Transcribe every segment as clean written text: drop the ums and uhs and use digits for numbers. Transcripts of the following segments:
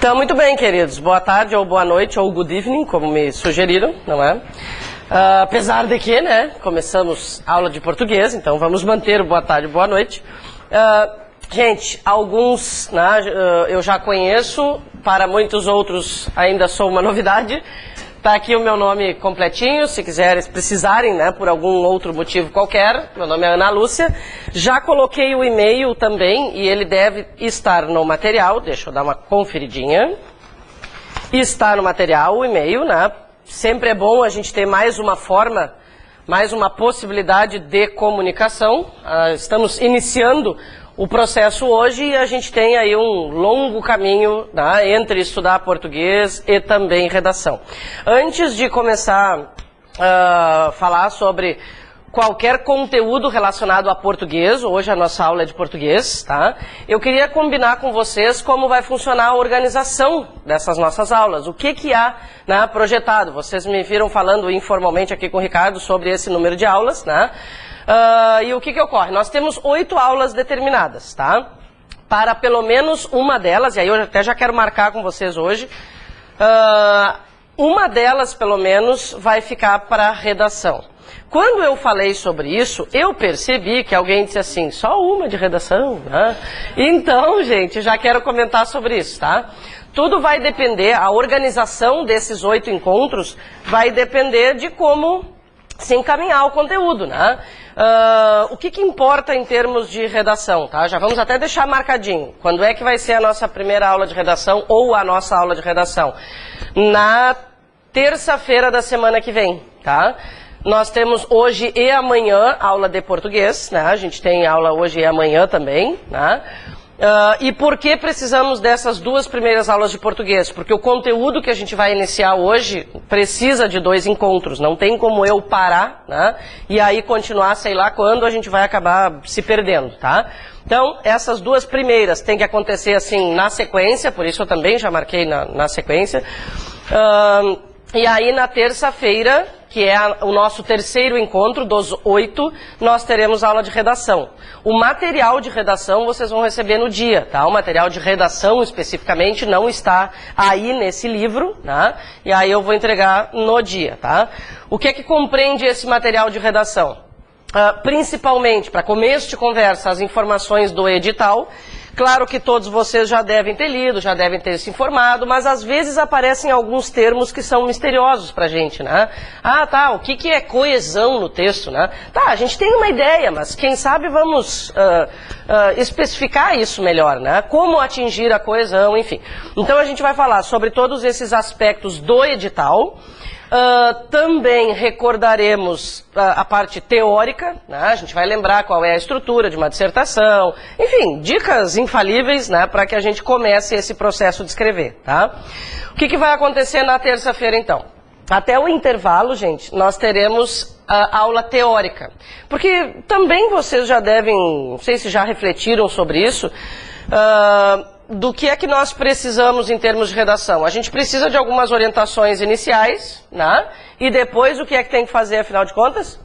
Então, muito bem, queridos. Boa tarde, ou boa noite, ou good evening, como me sugeriram, não é? Apesar de que, né, começamos aula de português, então vamos manter o boa tarde e boa noite. Gente, alguns, né, eu já conheço, para muitos outros ainda sou uma novidade. Está aqui o meu nome completinho, se precisarem, né, por algum outro motivo qualquer. Meu nome é Ana Lúcia. Já coloquei o e-mail também e ele deve estar no material. Deixa eu dar uma conferidinha. Está no material o e-mail, né? Sempre é bom a gente ter mais uma forma, mais uma possibilidade de comunicação. Estamos iniciando o processo hoje e a gente tem aí um longo caminho, né, entre estudar português e também redação. Antes de começar a falar sobre qualquer conteúdo relacionado a português, hoje a nossa aula é de português, tá? Eu queria combinar com vocês como vai funcionar a organização dessas nossas aulas, o que há, né, projetado. Vocês me viram falando informalmente aqui com o Ricardo sobre esse número de aulas, né? E o que ocorre? Nós temos 8 aulas determinadas, tá? Para pelo menos uma delas, e aí eu até já quero marcar com vocês hoje, uma delas pelo menos vai ficar para redação. Quando eu falei sobre isso, eu percebi que alguém disse assim, só uma de redação, né? Então, gente, já quero comentar sobre isso, tá? Tudo vai depender, a organização desses 8 encontros vai depender de como se encaminhar o conteúdo, né? O que importa em termos de redação, tá? Já vamos até deixar marcadinho. Quando é que vai ser a nossa primeira aula de redação ou a nossa aula de redação? Na terça-feira da semana que vem, tá? Nós temos hoje e amanhã aula de português, né? A gente tem aula hoje e amanhã também, né? E por que precisamos dessas duas primeiras aulas de português? Porque o conteúdo que a gente vai iniciar hoje precisa de 2 encontros. Não tem como eu parar, né? E aí continuar, sei lá quando, a gente vai acabar se perdendo, tá? Então, essas duas primeiras têm que acontecer assim na sequência, por isso eu também já marquei na sequência. E aí na terça-feira, que é o nosso terceiro encontro dos 8, nós teremos aula de redação. O material de redação vocês vão receber no dia, tá? O material de redação especificamente não está aí nesse livro, tá? E aí eu vou entregar no dia, tá? O que é que compreende esse material de redação? Principalmente, para começo de conversa, as informações do edital. Claro que todos vocês já devem ter lido, já devem ter se informado, mas às vezes aparecem alguns termos que são misteriosos pra gente, né? Ah, tá, o que é coesão no texto, né? Tá, a gente tem uma ideia, mas quem sabe vamos especificar isso melhor, né? Como atingir a coesão, enfim. Então a gente vai falar sobre todos esses aspectos do edital. Também recordaremos a parte teórica, né? A gente vai lembrar qual é a estrutura de uma dissertação, enfim, dicas infalíveis, né, para que a gente comece esse processo de escrever, tá? O que vai acontecer na terça-feira, então? Até o intervalo, gente, nós teremos a aula teórica, porque também vocês já devem, não sei se já refletiram sobre isso, do que é que nós precisamos em termos de redação. A gente precisa de algumas orientações iniciais, né? E depois o que é que tem que fazer, afinal de contas?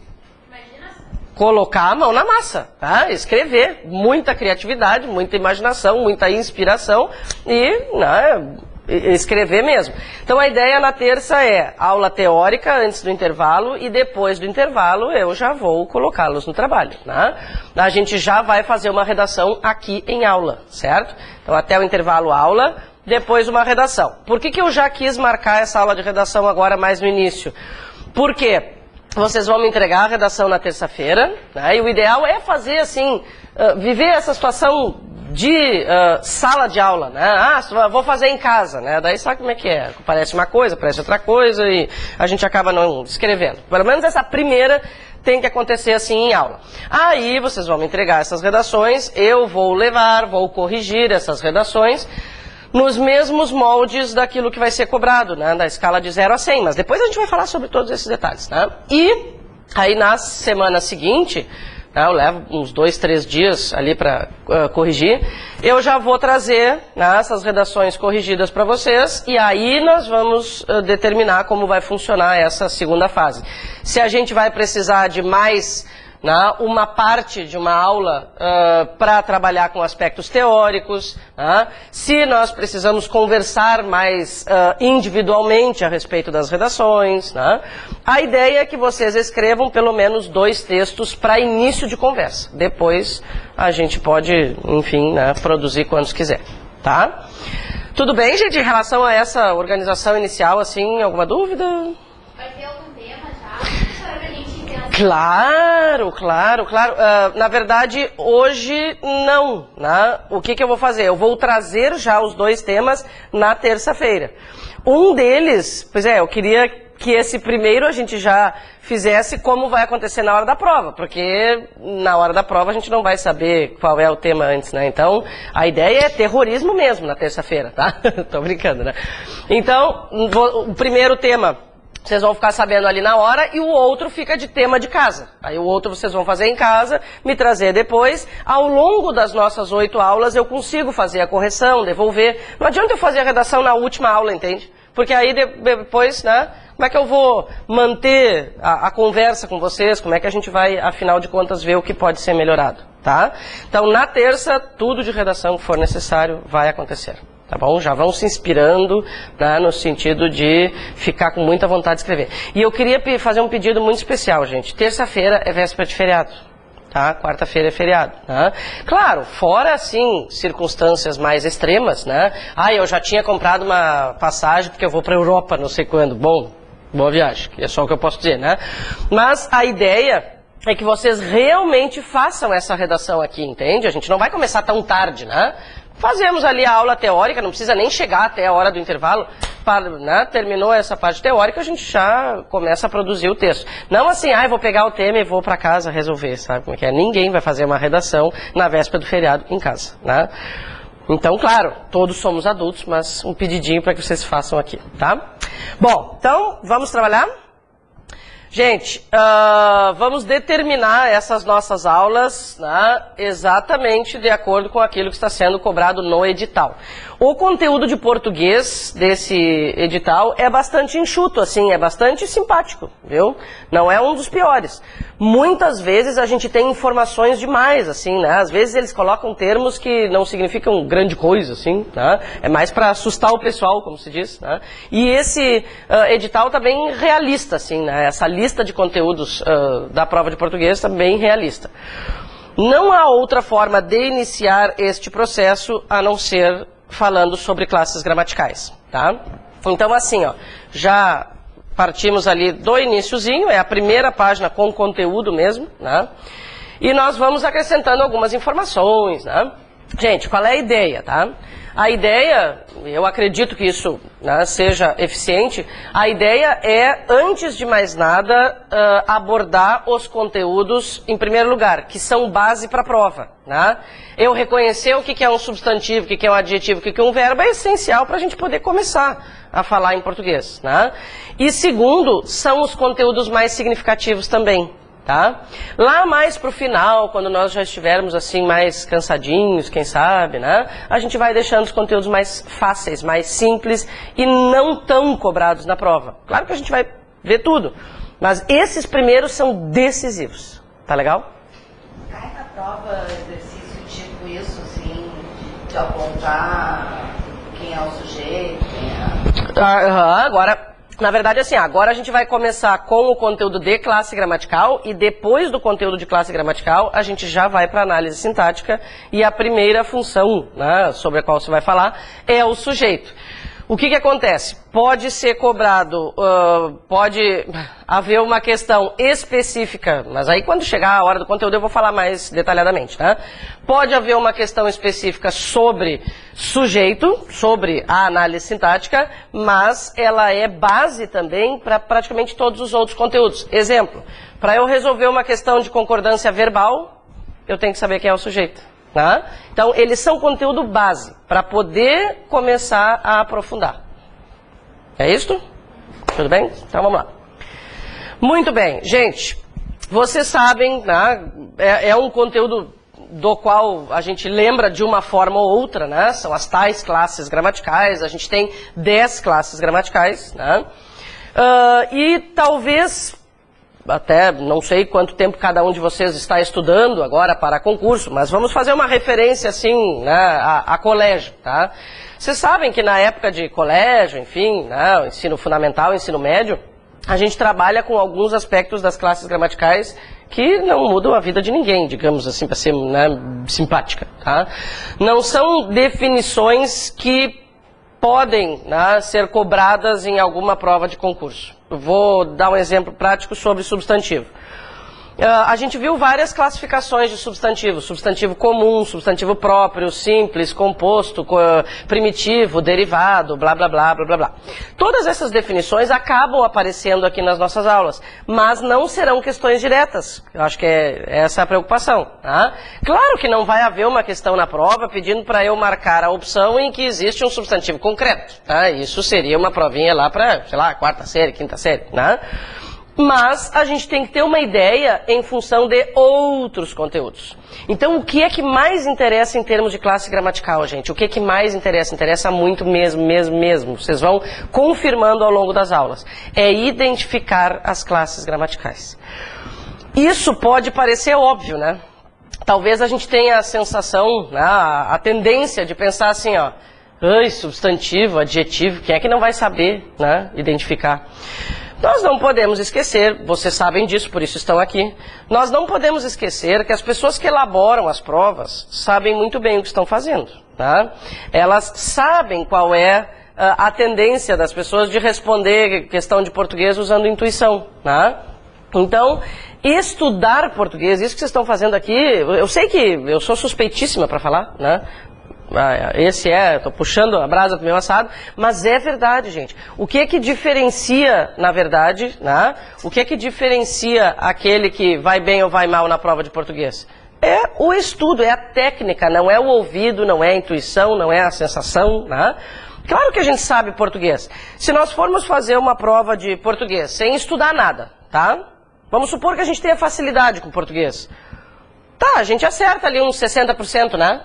Colocar a mão na massa, tá? Escrever. Muita criatividade, muita imaginação, muita inspiração e, né, escrever mesmo. Então a ideia na terça é aula teórica antes do intervalo e depois do intervalo eu já vou colocá-los no trabalho, né? A gente já vai fazer uma redação aqui em aula, certo? Então até o intervalo aula, depois uma redação. Por que eu já quis marcar essa aula de redação agora mais no início? Porque vocês vão me entregar a redação na terça-feira, né? E o ideal é fazer assim, viver essa situação de sala de aula, né? Ah, vou fazer em casa, né? Daí sabe como é que é? Parece uma coisa, parece outra coisa e a gente acaba não escrevendo. Pelo menos essa primeira tem que acontecer assim em aula. Aí vocês vão me entregar essas redações, eu vou vou corrigir essas redações nos mesmos moldes daquilo que vai ser cobrado, né? Da escala de 0 a 100, mas depois a gente vai falar sobre todos esses detalhes, né? E aí na semana seguinte, eu levo uns 2, 3 dias ali para corrigir. Eu já vou trazer, né, essas redações corrigidas para vocês e aí nós vamos determinar como vai funcionar essa segunda fase. Se a gente vai precisar de mais né, uma parte de uma aula para trabalhar com aspectos teóricos, né, se nós precisamos conversar mais individualmente a respeito das redações. Né, a ideia é que vocês escrevam pelo menos 2 textos para início de conversa. Depois a gente pode, enfim, né, produzir quantos quiser. Tá? Tudo bem, gente? Em relação a essa organização inicial, assim, alguma dúvida? Vai ter algum tema já? Claro. Na verdade, hoje não. Né? O que eu vou fazer? Eu vou trazer já os 2 temas na terça-feira. Um deles, pois é, eu queria que esse primeiro a gente já fizesse como vai acontecer na hora da prova, porque na hora da prova a gente não vai saber qual é o tema antes, né? Então, a ideia é terrorismo mesmo na terça-feira, tá? Tô brincando, né? Então, o primeiro tema vocês vão ficar sabendo ali na hora e o outro fica de tema de casa. Aí o outro vocês vão fazer em casa, me trazer depois. Ao longo das nossas 8 aulas eu consigo fazer a correção, devolver. Não adianta eu fazer a redação na última aula, entende? Porque aí depois, né, como é que eu vou manter a conversa com vocês? Como é que a gente vai, afinal de contas, ver o que pode ser melhorado, tá? Então, na terça, tudo de redação que for necessário vai acontecer. Tá bom? Já vão se inspirando, né, no sentido de ficar com muita vontade de escrever. E eu queria fazer um pedido muito especial, gente. Terça-feira é véspera de feriado. Tá? Quarta-feira é feriado. Né? Claro, fora, assim, circunstâncias mais extremas, né? Ah, eu já tinha comprado uma passagem porque eu vou para a Europa, não sei quando. Bom, boa viagem, é só o que eu posso dizer, né? Mas a ideia é que vocês realmente façam essa redação aqui, entende? A gente não vai começar tão tarde, né? Fazemos ali a aula teórica, não precisa nem chegar até a hora do intervalo. Né? Terminou essa parte teórica, a gente já começa a produzir o texto. Não assim, eu vou pegar o tema e vou para casa resolver, sabe como é que é? Ninguém vai fazer uma redação na véspera do feriado em casa, né? Então, claro, todos somos adultos, mas um pedidinho para que vocês façam aqui, tá? Bom, então, vamos trabalhar? Gente, vamos determinar essas nossas aulas, né, exatamente de acordo com aquilo que está sendo cobrado no edital. O conteúdo de português desse edital é bastante enxuto, assim, é bastante simpático, viu? Não é um dos piores. Muitas vezes a gente tem informações demais, assim, né? Às vezes eles colocam termos que não significam grande coisa, assim, né? É mais para assustar o pessoal, como se diz, né? E esse edital está bem realista, assim, né? Essa lista de conteúdos da prova de português está bem realista. Não há outra forma de iniciar este processo a não ser falando sobre classes gramaticais, tá? Então, assim, ó, já partimos ali do iniciozinho, é a primeira página com conteúdo mesmo, né? E nós vamos acrescentando algumas informações, né? Gente, qual é a ideia, tá? A ideia, eu acredito que isso, né, seja eficiente, a ideia é, antes de mais nada, abordar os conteúdos, em primeiro lugar, que são base para a prova, né? Eu reconhecer o que é um substantivo, o que é um adjetivo, o que é um verbo, é essencial para a gente poder começar a falar em português, né? E segundo, são os conteúdos mais significativos também. Tá? Lá mais pro final, quando nós já estivermos assim mais cansadinhos, quem sabe, né? A gente vai deixando os conteúdos mais fáceis, mais simples e não tão cobrados na prova. Claro que a gente vai ver tudo, mas esses primeiros são decisivos. Tá legal? Cai na prova exercício tipo isso, assim, de apontar quem é o sujeito, quem é... Agora... Na verdade, assim, agora a gente vai começar com o conteúdo de classe gramatical e depois do conteúdo de classe gramatical a gente já vai para análise sintática e a primeira função, né, sobre a qual você vai falar é o sujeito. O que acontece? Pode ser cobrado, pode haver uma questão específica, mas aí quando chegar a hora do conteúdo eu vou falar mais detalhadamente, tá? Pode haver uma questão específica sobre sujeito, sobre a análise sintática, mas ela é base também para praticamente todos os outros conteúdos. Exemplo, para eu resolver uma questão de concordância verbal, eu tenho que saber quem é o sujeito. Tá? Então, eles são conteúdo base, para poder começar a aprofundar. É isso? Tudo bem? Então, vamos lá. Muito bem. Gente, vocês sabem, né, é um conteúdo do qual a gente lembra de uma forma ou outra, né? São as tais classes gramaticais, a gente tem 10 classes gramaticais, né? E talvez... até não sei quanto tempo cada um de vocês está estudando agora para concurso, mas vamos fazer uma referência assim, né, a colégio, tá? Vocês sabem que na época de colégio, enfim, né, ensino fundamental, ensino médio, a gente trabalha com alguns aspectos das classes gramaticais que não mudam a vida de ninguém, digamos assim, para ser, né, simpática, tá? Não são definições que podem, né, ser cobradas em alguma prova de concurso. Eu vou dar um exemplo prático sobre substantivo. A gente viu várias classificações de substantivos. Substantivo comum, substantivo próprio, simples, composto, primitivo, derivado, blá, blá, blá, blá, blá, blá. Todas essas definições acabam aparecendo aqui nas nossas aulas, mas não serão questões diretas. Eu acho que essa é a preocupação. Tá? Claro que não vai haver uma questão na prova pedindo para eu marcar a opção em que existe um substantivo concreto. Tá? Isso seria uma provinha lá para, sei lá, quarta série, quinta série, né? Mas a gente tem que ter uma ideia em função de outros conteúdos. Então, o que é que mais interessa em termos de classe gramatical, gente? O que é que mais interessa? Interessa muito mesmo, mesmo, mesmo. Vocês vão confirmando ao longo das aulas. É identificar as classes gramaticais. Isso pode parecer óbvio, né? Talvez a gente tenha a sensação, né, a tendência de pensar assim, ó, ai, substantivo, adjetivo, quem é que não vai saber, né, identificar? Nós não podemos esquecer, vocês sabem disso, por isso estão aqui, nós não podemos esquecer que as pessoas que elaboram as provas sabem muito bem o que estão fazendo, tá? Elas sabem qual é a tendência das pessoas de responder questão de português usando intuição, tá? Então, estudar português, isso que vocês estão fazendo aqui, eu sei que eu sou suspeitíssima para falar, né? Estou puxando a brasa pro meu assado, mas é verdade, gente. O que é que diferencia, na verdade, né? O que é que diferencia aquele que vai bem ou vai mal na prova de português? É o estudo, é a técnica, não é o ouvido, não é a intuição, não é a sensação, né? Claro que a gente sabe português. Se nós formos fazer uma prova de português sem estudar nada, tá? Vamos supor que a gente tenha facilidade com português. Tá, a gente acerta ali uns 60%, né?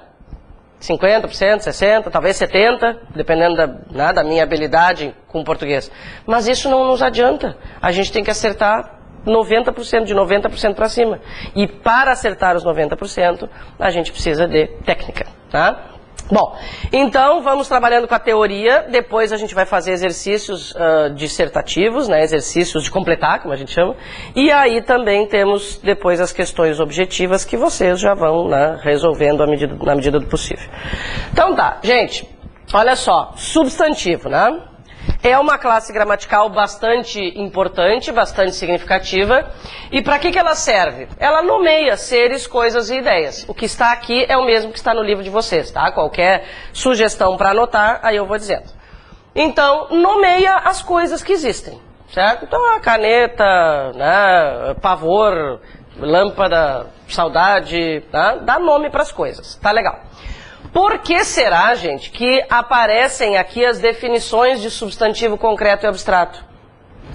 50%, 60%, talvez 70%, dependendo da minha habilidade com português. Mas isso não nos adianta. A gente tem que acertar 90%, de 90% para cima. E para acertar os 90%, a gente precisa de técnica, tá? Bom, então vamos trabalhando com a teoria, depois a gente vai fazer exercícios dissertativos, né, exercícios de completar, como a gente chama, e aí também temos depois as questões objetivas que vocês já vão, né, resolvendo na medida do possível. Então tá, gente, olha só, substantivo, né? É uma classe gramatical bastante importante, bastante significativa. E para que ela serve? Ela nomeia seres, coisas e ideias. O que está aqui é o mesmo que está no livro de vocês, tá? Qualquer sugestão para anotar, aí eu vou dizendo. Então, nomeia as coisas que existem, certo? Então, a caneta, né, pavor, lâmpada, saudade, tá? Dá nome para as coisas, tá legal. Por que será, gente, que aparecem aqui as definições de substantivo concreto e abstrato?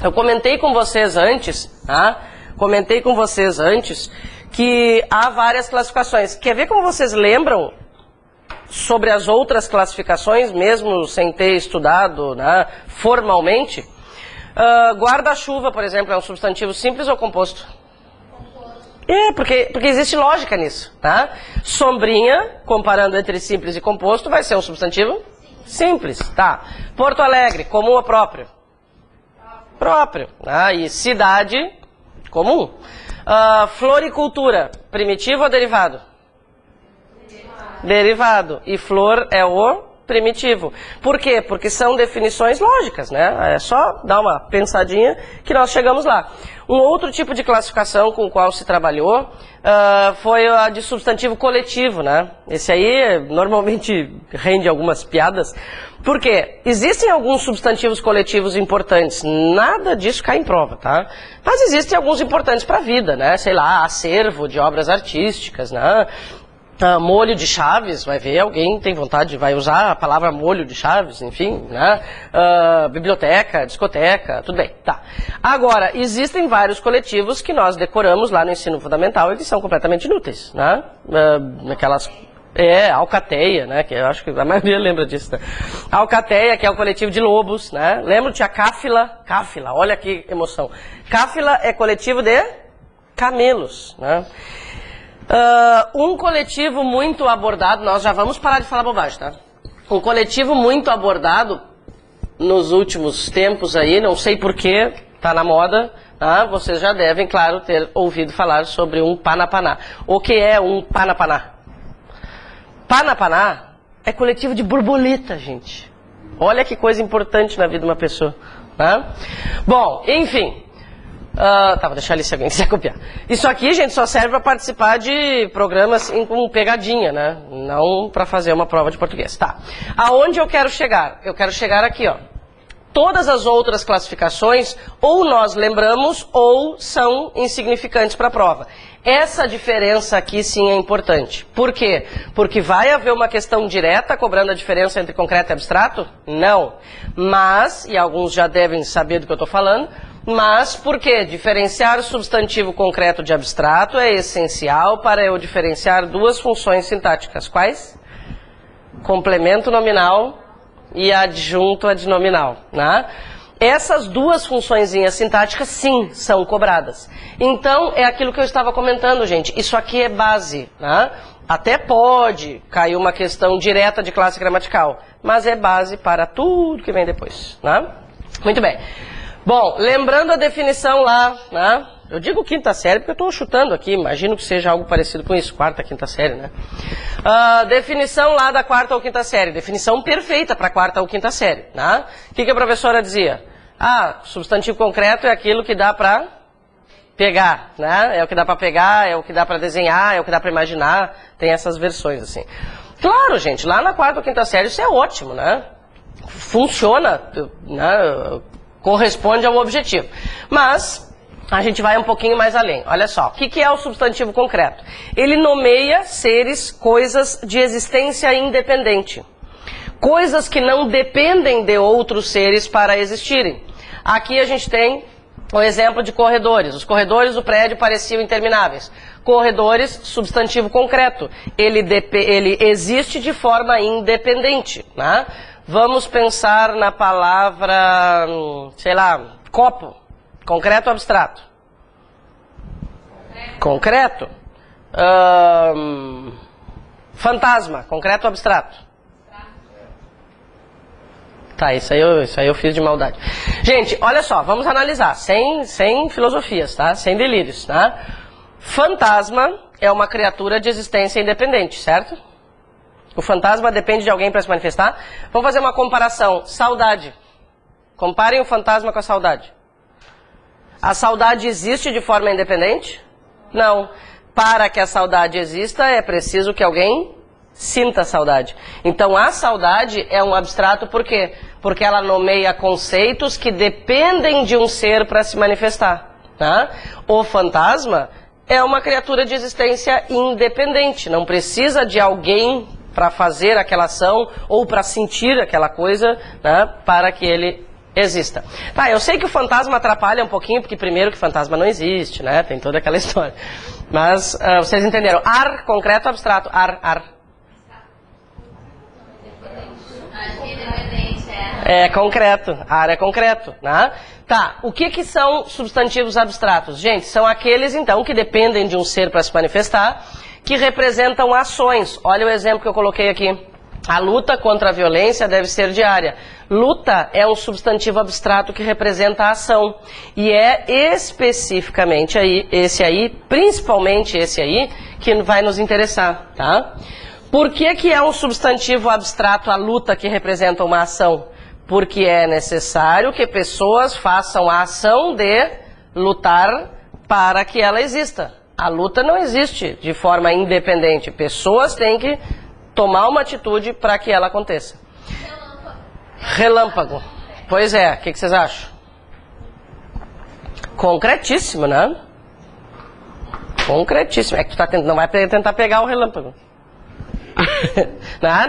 Eu comentei com vocês antes, tá? Comentei com vocês antes que há várias classificações. Quer ver como vocês lembram sobre as outras classificações, mesmo sem ter estudado, né, formalmente? Guarda-chuva, por exemplo, é um substantivo simples ou composto? É, porque existe lógica nisso, tá? Sombrinha, comparando entre simples e composto, vai ser um substantivo simples, tá? Porto Alegre, comum ou próprio? Próprio. Ah, e cidade, comum. Floricultura, primitivo ou derivado? Derivado. E flor é o primitivo. Por quê? Porque são definições lógicas, né? É só dar uma pensadinha que nós chegamos lá. Um outro tipo de classificação com o qual se trabalhou foi a de substantivo coletivo, né? Esse aí normalmente rende algumas piadas. Por quê? Existem alguns substantivos coletivos importantes. Nada disso cai em prova, tá? Mas existem alguns importantes para a vida, né? Sei lá, acervo de obras artísticas, né? Molho de chaves, vai ver, alguém tem vontade, vai usar a palavra molho de chaves, enfim, né? Biblioteca, discoteca, tudo bem, tá. Agora, existem vários coletivos que nós decoramos lá no ensino fundamental e que são completamente inúteis, né? Aquelas Alcateia, né? Que eu acho que a maioria lembra disso, né? Alcateia, que é o coletivo de lobos, né? Lembra? Tinha Cáfila, olha que emoção. Cáfila é coletivo de camelos, né? Um coletivo muito abordado, nós já vamos parar de falar bobagem, tá? Um coletivo muito abordado nos últimos tempos aí, não sei porquê, tá na moda, tá? Vocês já devem, claro, ter ouvido falar sobre um Panapaná. O que é um Panapaná? Panapaná é coletivo de borboleta, gente. Olha que coisa importante na vida de uma pessoa, tá? Bom, enfim. Vou deixar ali se alguém quiser copiar. Isso aqui, gente, só serve para participar de programas com pegadinha, né? Não para fazer uma prova de português. Tá. Aonde eu quero chegar? Eu quero chegar aqui, ó. Todas as outras classificações, ou nós lembramos, ou são insignificantes para a prova. Essa diferença aqui sim é importante. Por quê? Porque vai haver uma questão direta cobrando a diferença entre concreto e abstrato? Não. Mas, e alguns já devem saber do que eu estou falando, mas por quê? Diferenciar substantivo concreto de abstrato é essencial para eu diferenciar duas funções sintáticas. Quais? Complemento nominal e adjunto adnominal, né? Essas duas funçõezinhas sintáticas, sim, são cobradas. Então, é aquilo que eu estava comentando, gente. Isso aqui é base, né? Até pode cair uma questão direta de classe gramatical, mas é base para tudo que vem depois, né? Muito bem. Bom, lembrando a definição lá, né? Eu digo quinta série porque eu estou chutando aqui, imagino que seja algo parecido com isso, quarta, quinta série, né? Definição lá da quarta ou quinta série, definição perfeita para quarta ou quinta série, né? O que a professora dizia? Substantivo concreto é aquilo que dá para pegar, né? É o que dá para pegar, é o que dá para desenhar, é o que dá para imaginar, tem essas versões assim. Claro, gente, lá na quarta ou quinta série isso é ótimo, né? Funciona, né? Corresponde ao objetivo. Mas a gente vai um pouquinho mais além. Olha só, o que é o substantivo concreto? Ele nomeia seres, coisas de existência independente. Coisas que não dependem de outros seres para existirem. Aqui a gente tem o exemplo de corredores. Os corredores do prédio pareciam intermináveis. Corredores, substantivo concreto. Ele existe de forma independente, né? Vamos pensar na palavra, sei lá, copo. Concreto ou abstrato? Concreto. Fantasma. Concreto ou abstrato? Tá, isso aí eu fiz de maldade. Gente, olha só, vamos analisar, sem filosofias, tá? Sem delírios, tá? Fantasma é uma criatura de existência independente, certo? O fantasma depende de alguém para se manifestar. Vamos fazer uma comparação. Saudade. Comparem o fantasma com a saudade. A saudade existe de forma independente? Não. Para que a saudade exista, é preciso que alguém sinta saudade. Então, a saudade é um abstrato por quê? Porque ela nomeia conceitos que dependem de um ser para se manifestar. Tá? O fantasma é uma criatura de existência independente. Não precisa de alguém para fazer aquela ação ou para sentir aquela coisa, né, para que ele exista. Tá, eu sei que o fantasma atrapalha um pouquinho, porque primeiro que fantasma não existe, né, tem toda aquela história. Mas vocês entenderam. Ar, concreto ou abstrato? Ar. É concreto. Ar é concreto, né? Tá, o que são substantivos abstratos? Gente, são aqueles, então, que dependem de um ser para se manifestar, que representam ações. Olha o exemplo que eu coloquei aqui. A luta contra a violência deve ser diária. Luta é um substantivo abstrato que representa a ação. E é especificamente principalmente esse aí, que vai nos interessar, tá? Por que é um substantivo abstrato a luta que representa uma ação? Porque é necessário que pessoas façam a ação de lutar para que ela exista. A luta não existe de forma independente. Pessoas têm que tomar uma atitude para que ela aconteça. Relâmpago. Pois é, o que vocês acham? Concretíssimo, né? Concretíssimo. É que tu não vai tentar pegar o relâmpago.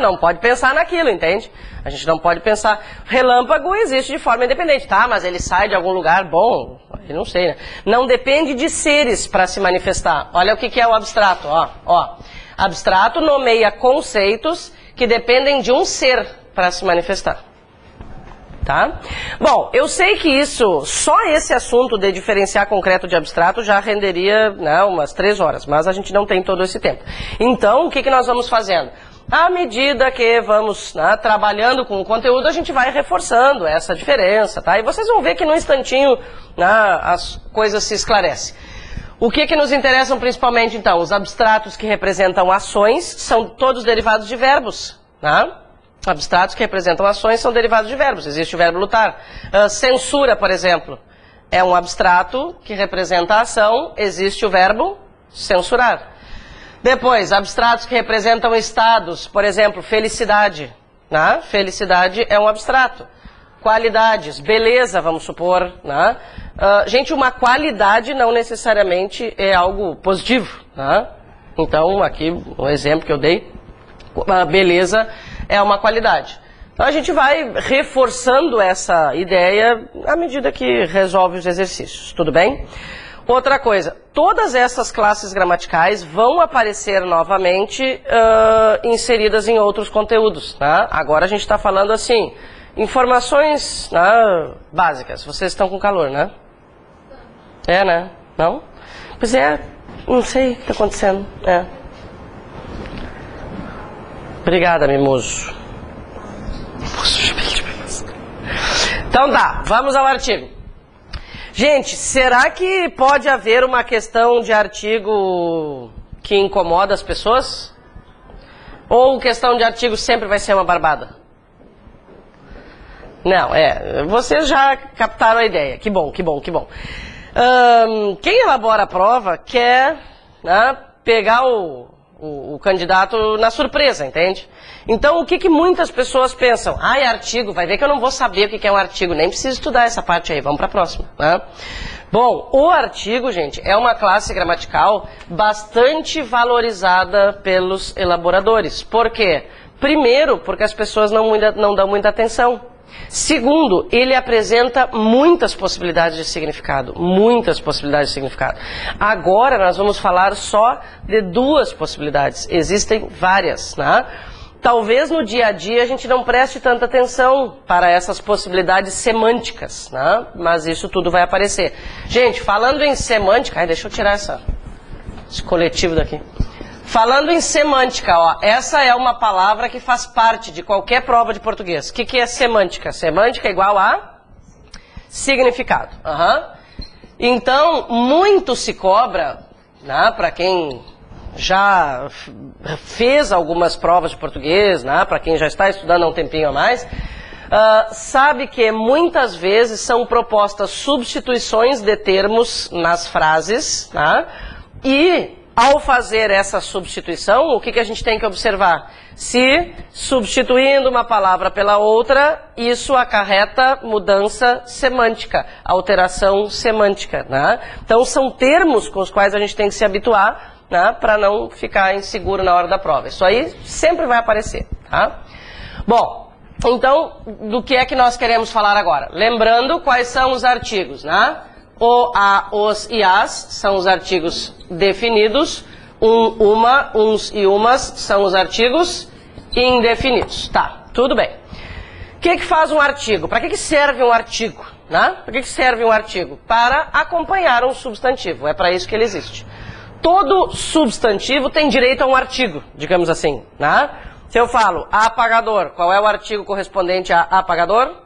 Não pode pensar naquilo, entende? A gente não pode pensar. Relâmpago existe de forma independente, tá? Mas ele sai de algum lugar bom, eu não sei, né? Não depende de seres para se manifestar. Olha o que é o abstrato, ó. Abstrato nomeia conceitos que dependem de um ser para se manifestar. Tá? Bom, eu sei que só esse assunto de diferenciar concreto de abstrato já renderia, né, umas 3 horas, mas a gente não tem todo esse tempo. Então, o que nós vamos fazendo? À medida que vamos, né, trabalhando com o conteúdo, a gente vai reforçando essa diferença, tá? E vocês vão ver que no instantinho, né, as coisas se esclarecem. O que nos interessam principalmente, então? Os abstratos que representam ações são todos derivados de verbos, né? Abstratos que representam ações são derivados de verbos. Existe o verbo lutar. Censura, por exemplo, é um abstrato que representa a ação. Existe o verbo censurar. Depois, abstratos que representam estados. Por exemplo, felicidade. Né? Felicidade é um abstrato. Qualidades, beleza, vamos supor. Né? Gente, uma qualidade não necessariamente é algo positivo. Né? Então, aqui, um exemplo que eu dei. Beleza é uma qualidade. Então a gente vai reforçando essa ideia à medida que resolve os exercícios, tudo bem? Outra coisa, todas essas classes gramaticais vão aparecer novamente inseridas em outros conteúdos, tá? Agora a gente está falando assim, informações, né, básicas. Vocês estão com calor, né? É, né? Não? Pois é, não sei o que está acontecendo. Obrigada, mimoso. Então tá, vamos ao artigo. Gente, será que pode haver uma questão de artigo que incomoda as pessoas? Ou questão de artigo sempre vai ser uma barbada? Não, vocês já captaram a ideia. Que bom, que bom, que bom. Quem elabora a prova quer, né, pegar o candidato na surpresa, entende? Então, o que muitas pessoas pensam? É artigo, vai ver que eu não vou saber o que é um artigo, nem preciso estudar essa parte aí, vamos para a próxima. Né? Bom, o artigo, gente, é uma classe gramatical bastante valorizada pelos elaboradores. Por quê? Primeiro, porque as pessoas não dão muita atenção. Segundo, ele apresenta muitas possibilidades de significado, muitas possibilidades de significado. Agora nós vamos falar só de 2 possibilidades, existem várias, né? Talvez no dia a dia a gente não preste tanta atenção para essas possibilidades semânticas, né? Mas isso tudo vai aparecer. Gente, falando em semântica, deixa eu tirar esse coletivo daqui. Falando em semântica, ó, essa é uma palavra que faz parte de qualquer prova de português. O que é semântica? Semântica é igual a significado. Então, muito se cobra, né, para quem já fez algumas provas de português, né, para quem já está estudando há um tempinho a mais, sabe que muitas vezes são propostas substituições de termos nas frases, né, e ao fazer essa substituição, o que a gente tem que observar? Se, substituindo uma palavra pela outra, isso acarreta mudança semântica, alteração semântica, né? Então, são termos com os quais a gente tem que se habituar, né, para não ficar inseguro na hora da prova. Isso aí sempre vai aparecer, tá? Bom, então, do que é que nós queremos falar agora? Lembrando quais são os artigos, né? O, a, os e as são os artigos definidos. Uma, uns e umas são os artigos indefinidos. Tá, tudo bem. O que faz um artigo? Para que serve um artigo? Né? Para que serve um artigo? Para acompanhar um substantivo. É para isso que ele existe. Todo substantivo tem direito a um artigo, digamos assim. Né? Se eu falo apagador, qual é o artigo correspondente a apagador?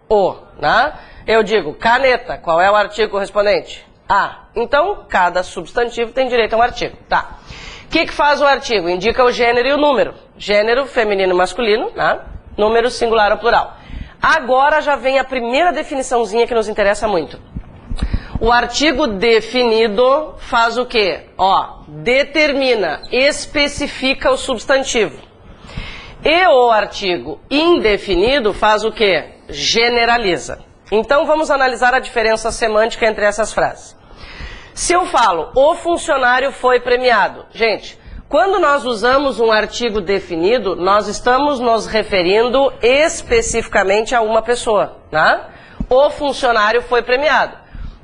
O. Né? Eu digo caneta, qual é o artigo correspondente? A. Então, cada substantivo tem direito a um artigo. Tá. O que faz o artigo? Indica o gênero e o número. Gênero, feminino e masculino, né? Número, singular ou plural. Agora já vem a primeira definiçãozinha que nos interessa muito. O artigo definido faz o quê? Ó, determina, especifica o substantivo. E o artigo indefinido faz o quê? Generaliza. Então vamos analisar a diferença semântica entre essas frases. Se eu falo, o funcionário foi premiado. Gente, quando nós usamos um artigo definido, nós estamos nos referindo especificamente a uma pessoa, né? O funcionário foi premiado.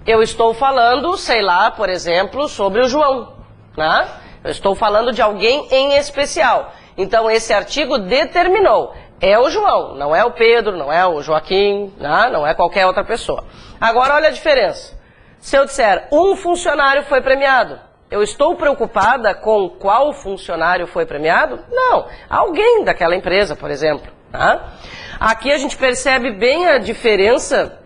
Eu estou falando, sei lá, por exemplo, sobre o João, né? Eu estou falando de alguém em especial. Então, esse artigo determinou. É o João, não é o Pedro, não é o Joaquim, não é qualquer outra pessoa. Agora, olha a diferença. Se eu disser, um funcionário foi premiado, eu estou preocupada com qual funcionário foi premiado? Não, alguém daquela empresa, por exemplo. Tá? Aqui a gente percebe bem a diferença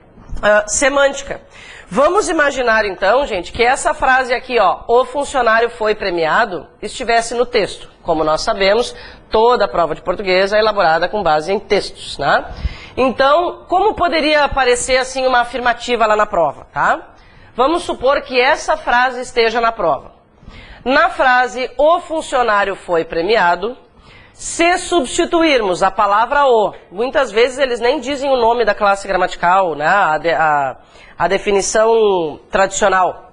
semântica. Vamos imaginar então, gente, que essa frase aqui, ó, o funcionário foi premiado, estivesse no texto. Como nós sabemos, toda a prova de português é elaborada com base em textos, né? Então, como poderia aparecer assim uma afirmativa lá na prova, tá? Vamos supor que essa frase esteja na prova. Na frase, o funcionário foi premiado, se substituirmos a palavra o, muitas vezes eles nem dizem o nome da classe gramatical, né? A definição tradicional.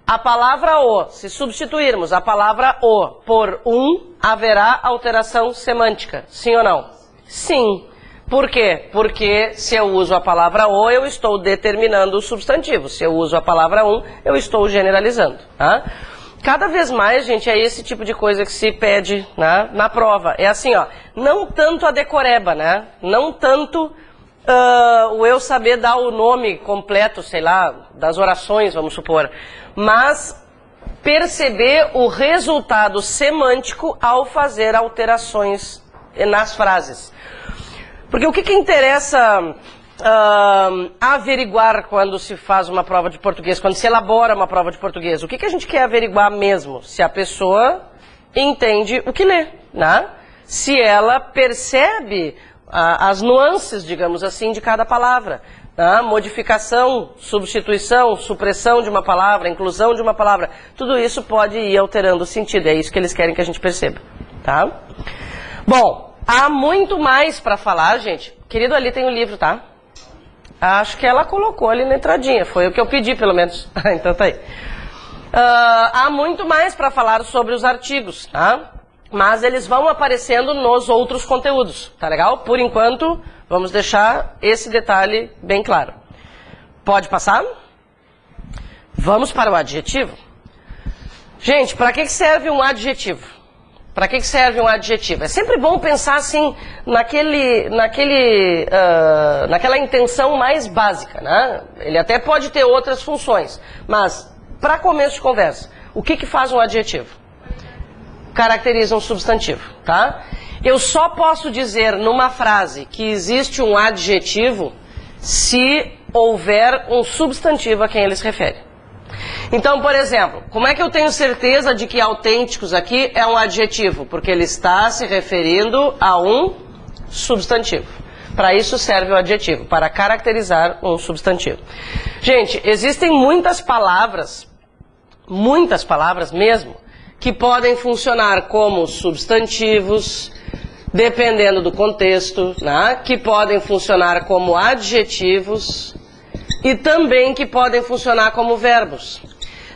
A palavra o, se substituirmos a palavra o por um, haverá alteração semântica, sim ou não? Sim. Por quê? Porque se eu uso a palavra o, eu estou determinando o substantivo. Se eu uso a palavra um, eu estou generalizando. Tá? Cada vez mais, gente, é esse tipo de coisa que se pede, né, na prova. É assim, ó, não tanto a decoreba, né? Não tanto o eu saber dar o nome completo, sei lá, das orações, vamos supor. Mas perceber o resultado semântico ao fazer alterações nas frases. Porque o que interessa averiguar quando se faz uma prova de português, quando se elabora uma prova de português? O que a gente quer averiguar mesmo? Se a pessoa entende o que lê, né? Se ela percebe as nuances, digamos assim, de cada palavra. Né? Modificação, substituição, supressão de uma palavra, inclusão de uma palavra. Tudo isso pode ir alterando o sentido. É isso que eles querem que a gente perceba. Tá? Bom, há muito mais para falar, gente. Querido, ali tem o livro, tá? Acho que ela colocou ali na entradinha. Foi o que eu pedi, pelo menos. Então tá aí. Há muito mais para falar sobre os artigos, tá? Mas eles vão aparecendo nos outros conteúdos, tá legal? Por enquanto, vamos deixar esse detalhe bem claro. Pode passar? Vamos para o adjetivo. Gente, para que serve um adjetivo? Para que serve um adjetivo? É sempre bom pensar assim naquela intenção mais básica, né? Ele até pode ter outras funções, mas para começo de conversa, o que faz um adjetivo? Caracteriza um substantivo, tá? Eu só posso dizer numa frase que existe um adjetivo se houver um substantivo a quem ele se refere. Então, por exemplo, como é que eu tenho certeza de que autênticos aqui é um adjetivo? Porque ele está se referindo a um substantivo. Para isso serve o adjetivo, para caracterizar um substantivo. Gente, existem muitas palavras mesmo, que podem funcionar como substantivos, dependendo do contexto, né? Que podem funcionar como adjetivos e também que podem funcionar como verbos.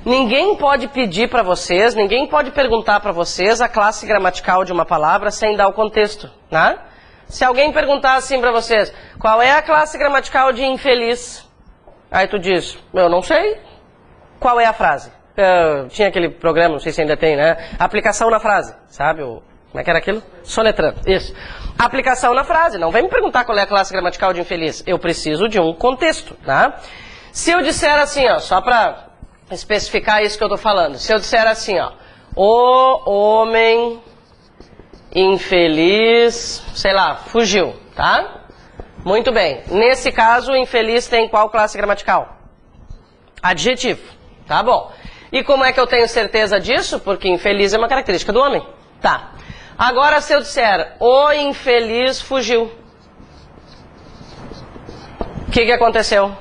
Ninguém pode pedir para vocês, ninguém pode perguntar para vocês a classe gramatical de uma palavra sem dar o contexto, né? Se alguém perguntar assim para vocês, qual é a classe gramatical de infeliz? Aí tu diz, eu não sei. Qual é a frase? Tinha aquele programa, não sei se ainda tem, né? Aplicação na frase, sabe? Como é que era aquilo? Soletrando, isso. Aplicação na frase. Não vem me perguntar qual é a classe gramatical de infeliz. Eu preciso de um contexto, tá? Se eu disser assim, ó, só para especificar isso que eu tô falando. Se eu disser assim, ó, o homem infeliz, sei lá, fugiu, tá? Muito bem. Nesse caso, o infeliz tem qual classe gramatical? Adjetivo. Tá bom. E como é que eu tenho certeza disso? Porque infeliz é uma característica do homem. Tá. Agora, se eu disser, o infeliz fugiu. O que aconteceu?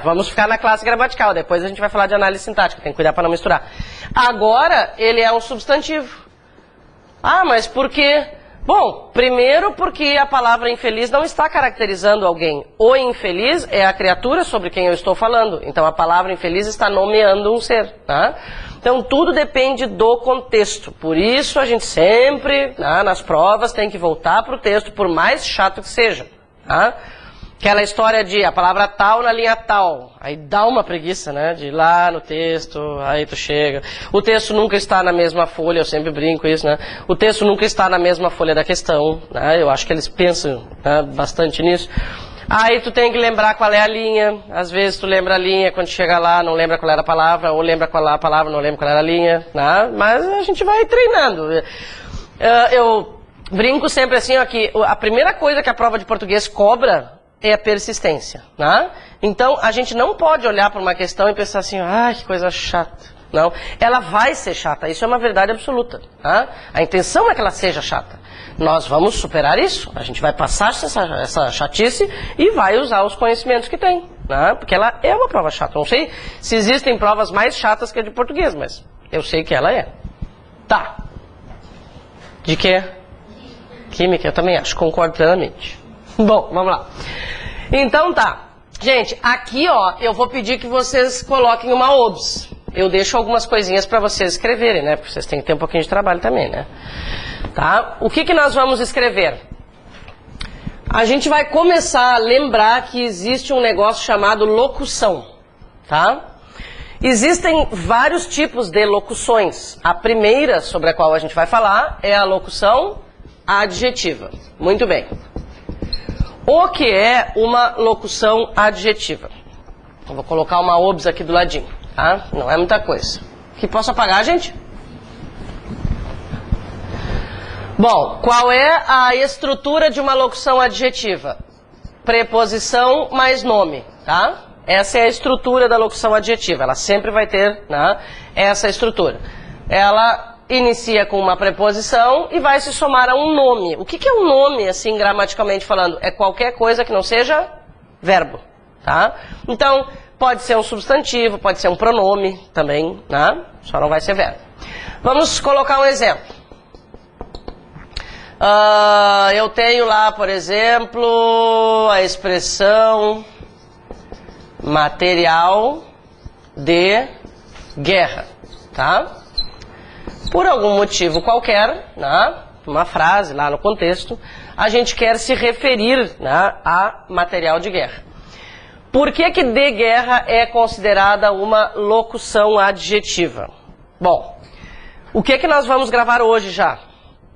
Vamos ficar na classe gramatical. Depois a gente vai falar de análise sintática. Tem que cuidar para não misturar. Agora, ele é um substantivo. Ah, mas por quê? Bom, primeiro porque a palavra infeliz não está caracterizando alguém. O infeliz é a criatura sobre quem eu estou falando. Então a palavra infeliz está nomeando um ser. Tá? Então tudo depende do contexto. Por isso a gente sempre, nas provas, tem que voltar para o texto, por mais chato que seja. Tá? Aquela história de a palavra tal na linha tal. Aí dá uma preguiça, né? De ir lá no texto, aí tu chega. O texto nunca está na mesma folha, eu sempre brinco isso, né? O texto nunca está na mesma folha da questão, né? Eu acho que eles pensam, né, bastante nisso. Aí tu tem que lembrar qual é a linha. Às vezes tu lembra a linha, quando chega lá não lembra qual era a palavra, ou lembra qual era a palavra, não lembra qual era a linha, né? Mas a gente vai treinando. Eu brinco sempre assim, ó, que a primeira coisa que a prova de português cobra é a persistência, né? Então, a gente não pode olhar para uma questão e pensar assim, ai, que coisa chata. Não, ela vai ser chata, isso é uma verdade absoluta, tá? A intenção é que ela seja chata. Nós vamos superar isso, a gente vai passar essa chatice e vai usar os conhecimentos que tem, né? Porque ela é uma prova chata. Não sei se existem provas mais chatas que a de português, mas eu sei que ela é. Tá. De quê? Química, eu também acho, concordo plenamente. Bom, vamos lá. Então tá. Gente, aqui ó, eu vou pedir que vocês coloquem uma OBS. Eu deixo algumas coisinhas para vocês escreverem, né? Porque vocês têm que ter um pouquinho de trabalho também, né? Tá? O que nós vamos escrever? A gente vai começar a lembrar que existe um negócio chamado locução, tá? Existem vários tipos de locuções. A primeira sobre a qual a gente vai falar é a locução adjetiva. Muito bem. O que é uma locução adjetiva? Eu vou colocar uma OBS aqui do ladinho, tá? Não é muita coisa. Que posso apagar, gente? Bom, qual é a estrutura de uma locução adjetiva? Preposição mais nome, tá? Essa é a estrutura da locução adjetiva. Ela sempre vai ter, né, essa estrutura. Ela inicia com uma preposição e vai se somar a um nome. O que é um nome, assim, gramaticalmente falando? É qualquer coisa que não seja verbo, tá? Então, pode ser um substantivo, pode ser um pronome também, né? Só não vai ser verbo. Vamos colocar um exemplo. Eu tenho lá, por exemplo, a expressão material de guerra, tá? Por algum motivo qualquer, né, uma frase lá no contexto, a gente quer se referir, né, a material de guerra. Por que de guerra é considerada uma locução adjetiva? Bom, o que nós vamos gravar hoje já?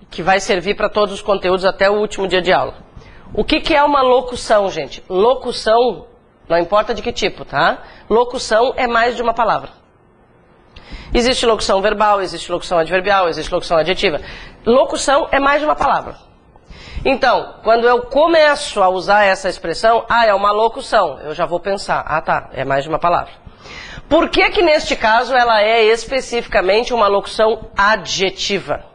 Que vai servir para todos os conteúdos até o último dia de aula. O que é uma locução, gente? Locução, não importa de que tipo, tá? Locução é mais de uma palavra. Existe locução verbal, existe locução adverbial, existe locução adjetiva. Locução é mais de uma palavra. Então, quando eu começo a usar essa expressão, é uma locução, eu já vou pensar, tá, é mais de uma palavra. Por que neste caso ela é especificamente uma locução adjetiva?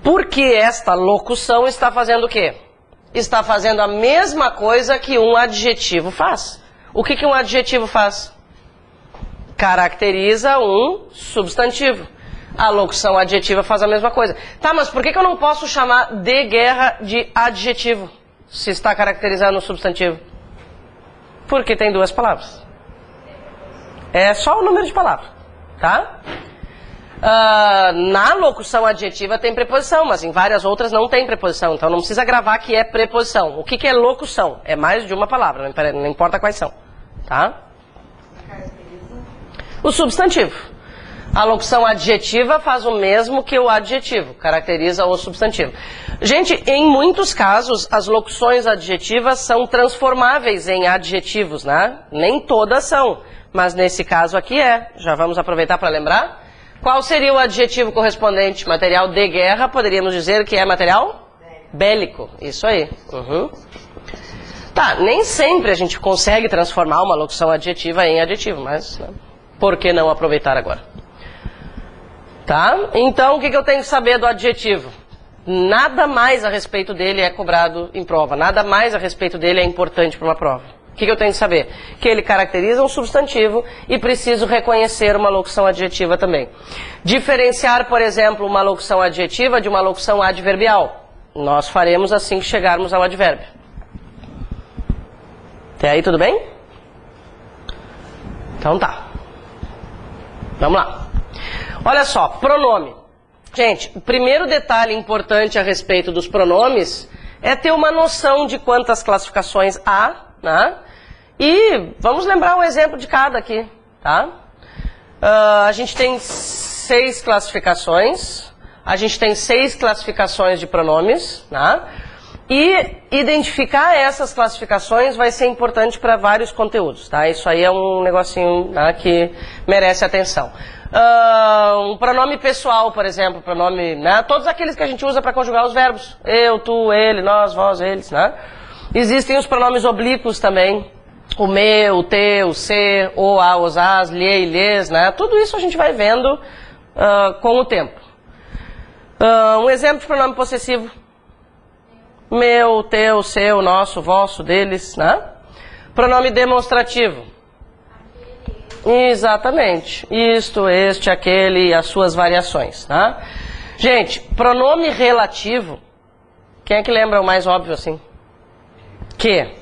Porque esta locução está fazendo o quê? Está fazendo a mesma coisa que um adjetivo faz. O que um adjetivo faz? Caracteriza um substantivo. A locução adjetiva faz a mesma coisa. Tá, mas por que eu não posso chamar de guerra de adjetivo, se está caracterizando um substantivo? Porque tem duas palavras. É só o número de palavras, tá? Na locução adjetiva tem preposição, mas em várias outras não tem preposição. Então não precisa gravar que é preposição. O que é locução? É mais de uma palavra, não importa quais são, tá? O substantivo. A locução adjetiva faz o mesmo que o adjetivo, caracteriza o substantivo. Gente, em muitos casos, as locuções adjetivas são transformáveis em adjetivos, né? Nem todas são, mas nesse caso aqui é. Já vamos aproveitar para lembrar. Qual seria o adjetivo correspondente? Material de guerra, poderíamos dizer que é material? Bélico. Isso aí. Tá, nem sempre a gente consegue transformar uma locução adjetiva em adjetivo, mas né, por que não aproveitar agora? Tá? Então, o que eu tenho que saber do adjetivo? Nada mais a respeito dele é cobrado em prova. Nada mais a respeito dele é importante para uma prova. O que eu tenho que saber? Que ele caracteriza um substantivo e preciso reconhecer uma locução adjetiva também. Diferenciar, por exemplo, uma locução adjetiva de uma locução adverbial. Nós faremos assim que chegarmos ao advérbio. Até aí tudo bem? Então tá. Vamos lá. Olha só, pronome. Gente, o primeiro detalhe importante a respeito dos pronomes é ter uma noção de quantas classificações há, né? E vamos lembrar um exemplo de cada aqui, tá? A gente tem 6 classificações, a gente tem 6 classificações de pronomes, né? E identificar essas classificações vai ser importante para vários conteúdos, tá? Isso aí é um negocinho, né, que merece atenção. Um pronome pessoal, por exemplo, pronome, né? Todos aqueles que a gente usa para conjugar os verbos. Eu, tu, ele, nós, vós, eles, né? Existem os pronomes oblíquos também. O meu, o teu, o se, o, a, os, as, lhe, lhes, né? Tudo isso a gente vai vendo com o tempo. Um exemplo de pronome possessivo. Meu, teu, seu, nosso, vosso, deles, né? Pronome demonstrativo. Exatamente. Isto, este, aquele e as suas variações, tá? Gente, pronome relativo. Quem é que lembra o mais óbvio assim? Que.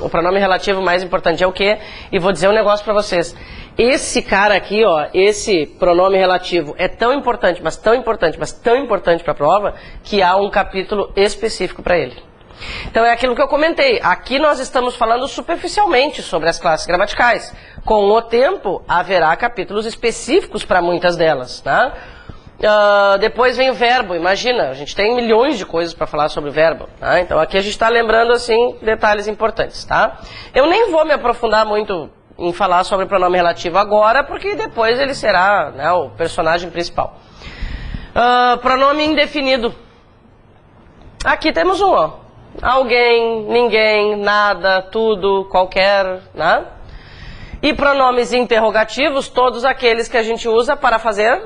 O pronome relativo mais importante é o que. E vou dizer um negócio pra vocês. Esse cara aqui, ó, esse pronome relativo é tão importante, mas tão importante, mas tão importante pra prova, que há um capítulo específico pra ele. Então é aquilo que eu comentei. Aqui nós estamos falando superficialmente sobre as classes gramaticais. Com o tempo, haverá capítulos específicos para muitas delas, tá? Depois vem o verbo. Imagina, a gente tem milhões de coisas para falar sobre o verbo, tá? Então aqui a gente está lembrando, assim, detalhes importantes, tá? Eu nem vou me aprofundar muito em falar sobre o pronome relativo agora, porque depois ele será, né, o personagem principal. Pronome indefinido. Aqui temos um, ó. Alguém, ninguém, nada, tudo, qualquer, né? E pronomes interrogativos, todos aqueles que a gente usa para fazer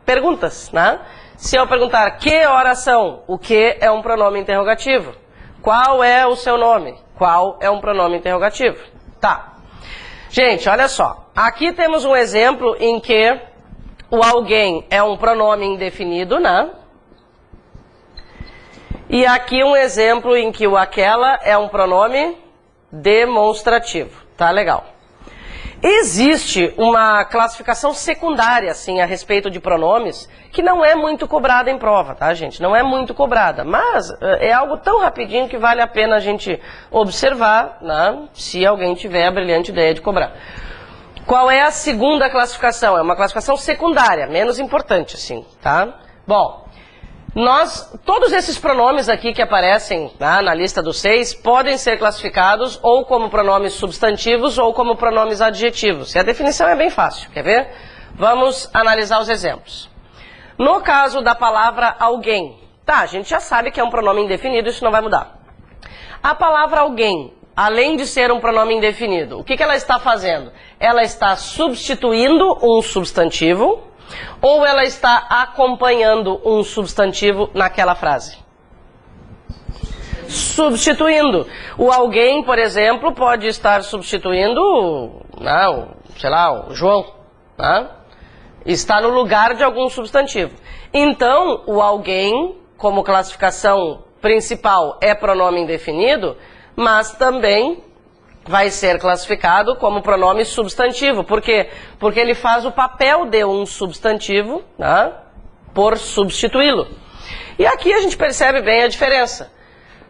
perguntas, né? Se eu perguntar que horas são, o que é um pronome interrogativo? Qual é o seu nome? Qual é um pronome interrogativo? Tá. Gente, olha só. Aqui temos um exemplo em que o alguém é um pronome indefinido, né? E aqui um exemplo em que o aquela é um pronome demonstrativo. Tá legal. Existe uma classificação secundária, assim, a respeito de pronomes, que não é muito cobrada em prova, tá, gente? Não é muito cobrada, mas é algo tão rapidinho que vale a pena a gente observar, né, se alguém tiver a brilhante ideia de cobrar. Qual é a segunda classificação? É uma classificação secundária, menos importante, assim, tá? Bom, todos esses pronomes aqui que aparecem, tá, na lista dos 6 podem ser classificados ou como pronomes substantivos ou como pronomes adjetivos. E a definição é bem fácil, quer ver? Vamos analisar os exemplos. No caso da palavra alguém, tá, a gente já sabe que é um pronome indefinido, isso não vai mudar. A palavra alguém, além de ser um pronome indefinido, o que ela está fazendo? Ela está substituindo um substantivo, ou ela está acompanhando um substantivo naquela frase? Substituindo. O alguém, por exemplo, pode estar substituindo, não, sei lá, o João, né? Está no lugar de algum substantivo. Então, o alguém, como classificação principal, é pronome indefinido, mas também vai ser classificado como pronome substantivo. Por quê? Porque ele faz o papel de um substantivo, né, por substituí-lo. E aqui a gente percebe bem a diferença.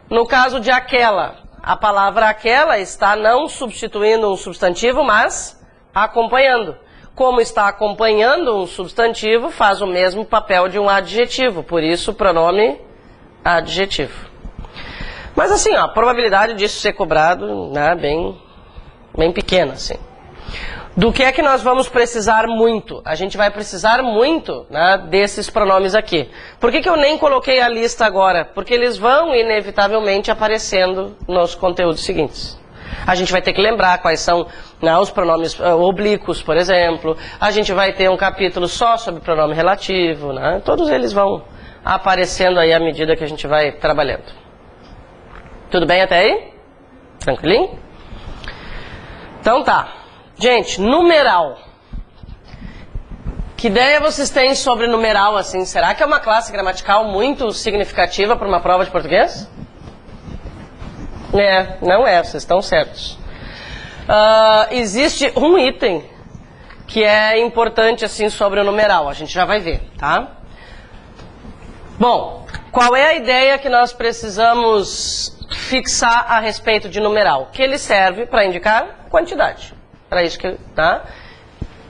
No caso de aquela, a palavra aquela está não substituindo um substantivo, mas acompanhando. Como está acompanhando um substantivo, faz o mesmo papel de um adjetivo. Por isso, pronome adjetivo. Mas assim, ó, a probabilidade disso ser cobrado, né, bem pequena, assim. Do que é que nós vamos precisar muito? A gente vai precisar muito, né, desses pronomes aqui. Por que eu nem coloquei a lista agora? Porque eles vão inevitavelmente aparecendo nos conteúdos seguintes. A gente vai ter que lembrar quais são, né, os pronomes oblíquos, por exemplo. A gente vai ter um capítulo só sobre pronome relativo, né? Todos eles vão aparecendo aí à medida que a gente vai trabalhando. Tudo bem até aí? Tranquilinho? Então tá. Gente, numeral. Que ideia vocês têm sobre numeral, assim? Será que é uma classe gramatical muito significativa para uma prova de português? Não é, vocês estão certos. Existe um item que é importante, assim, sobre o numeral. A gente já vai ver, tá? Bom, Qual é a ideia que nós precisamos fixar a respeito de numeral? Que ele serve para indicar quantidade. Para isso que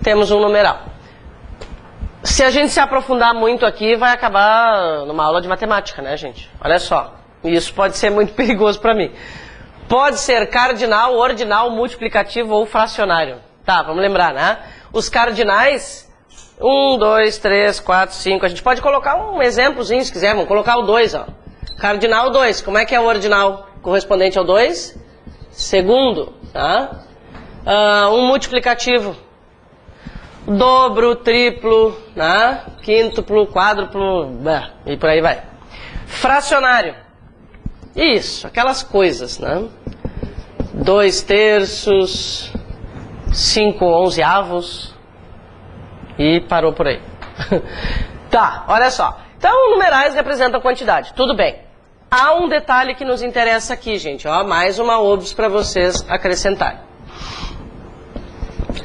temos um numeral. Se a gente se aprofundar muito aqui, vai acabar numa aula de matemática, né, gente? Olha só. Isso pode ser muito perigoso para mim. Pode ser cardinal, ordinal, multiplicativo ou fracionário. Tá, vamos lembrar, né? Os cardinais, 1, 2, 3, 4, 5. A gente pode colocar um exemplozinho, se quiser. Vamos colocar o 2, ó. Cardinal 2. Como é que é o ordinal correspondente ao 2? Segundo, tá? Um multiplicativo. Dobro, triplo, né? Quíntuplo, quádruplo, e por aí vai. Fracionário. Isso, aquelas coisas, né? 2 terços, 5 onzeavos e parou por aí. Tá, olha só. Então, numerais representam quantidade. Tudo bem. Há um detalhe que nos interessa aqui, gente. Ó, mais uma OBS para vocês acrescentarem.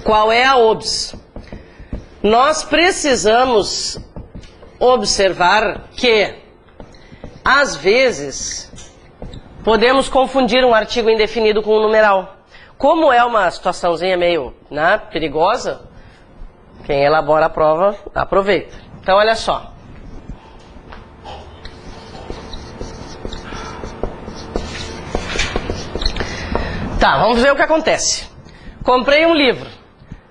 Qual é a OBS? Nós precisamos observar que, às vezes, podemos confundir um artigo indefinido com um numeral. Como é uma situaçãozinha meio, né, perigosa, quem elabora a prova aproveita. Então, olha só. Tá, vamos ver o que acontece. Comprei um livro.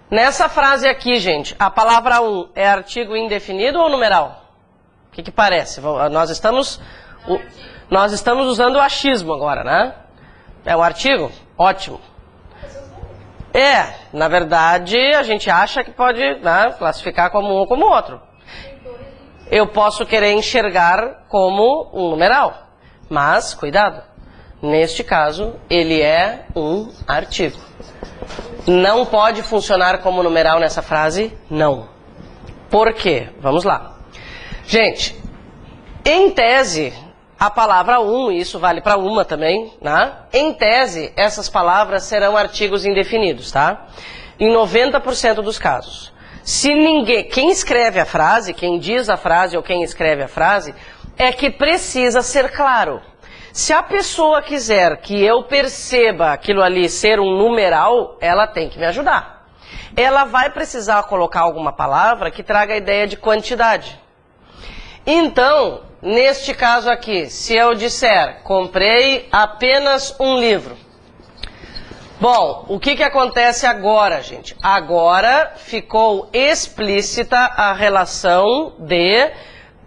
Nessa frase aqui, gente, a palavra 1 é artigo indefinido ou numeral? O que parece? Nós estamos usando o achismo agora, né? É um artigo? Ótimo. Na verdade, a gente acha que pode, né, classificar como um ou como outro. Eu posso querer enxergar como um numeral, mas, cuidado, neste caso, ele é um artigo. Não pode funcionar como numeral nessa frase? Não. Por quê? Vamos lá. Gente, em tese, a palavra 1, e isso vale para uma também, né? Em tese, essas palavras serão artigos indefinidos, tá? Em 90% dos casos. Se quem escreve a frase, quem diz a frase ou quem escreve a frase, é que precisa ser claro. Se a pessoa quiser que eu perceba aquilo ali ser um numeral, ela tem que me ajudar. Ela vai precisar colocar alguma palavra que traga a ideia de quantidade. Então, neste caso aqui, se eu disser, comprei apenas um livro. Bom, o que acontece agora, gente? Agora ficou explícita a relação de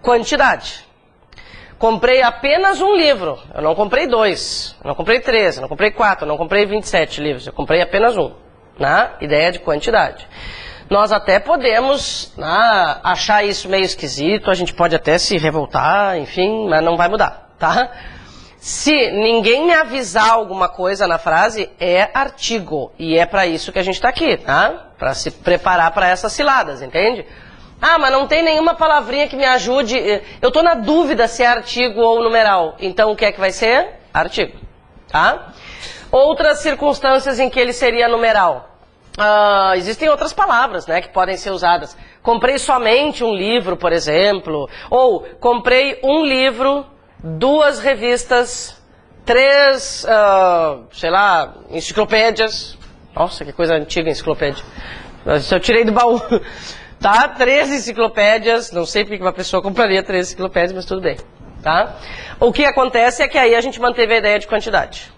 quantidade. Comprei apenas um livro, eu não comprei 2, eu não comprei 3, eu não comprei 4, eu não comprei 27 livros, eu comprei apenas um, né? Ideia de quantidade. Nós até podemos, né, achar isso meio esquisito, a gente pode até se revoltar, enfim, mas não vai mudar, tá? Se ninguém me avisar alguma coisa na frase, é artigo, e é para isso que a gente está aqui, tá? Para se preparar para essas ciladas, entende? Ah, mas não tem nenhuma palavrinha que me ajude. Eu estou na dúvida se é artigo ou numeral. Então, o que é que vai ser? Artigo. Tá? Outras circunstâncias em que ele seria numeral. Existem outras palavras, né, que podem ser usadas. Comprei somente um livro, por exemplo. Ou, comprei um livro, 2 revistas, 3, sei lá, enciclopédias. Nossa, que coisa antiga, enciclopédia. Isso eu tirei do baú. Tá? 3 enciclopédias, não sei porque uma pessoa compraria 3 enciclopédias, mas tudo bem. Tá? O que acontece é que aí a gente manteve a ideia de quantidade.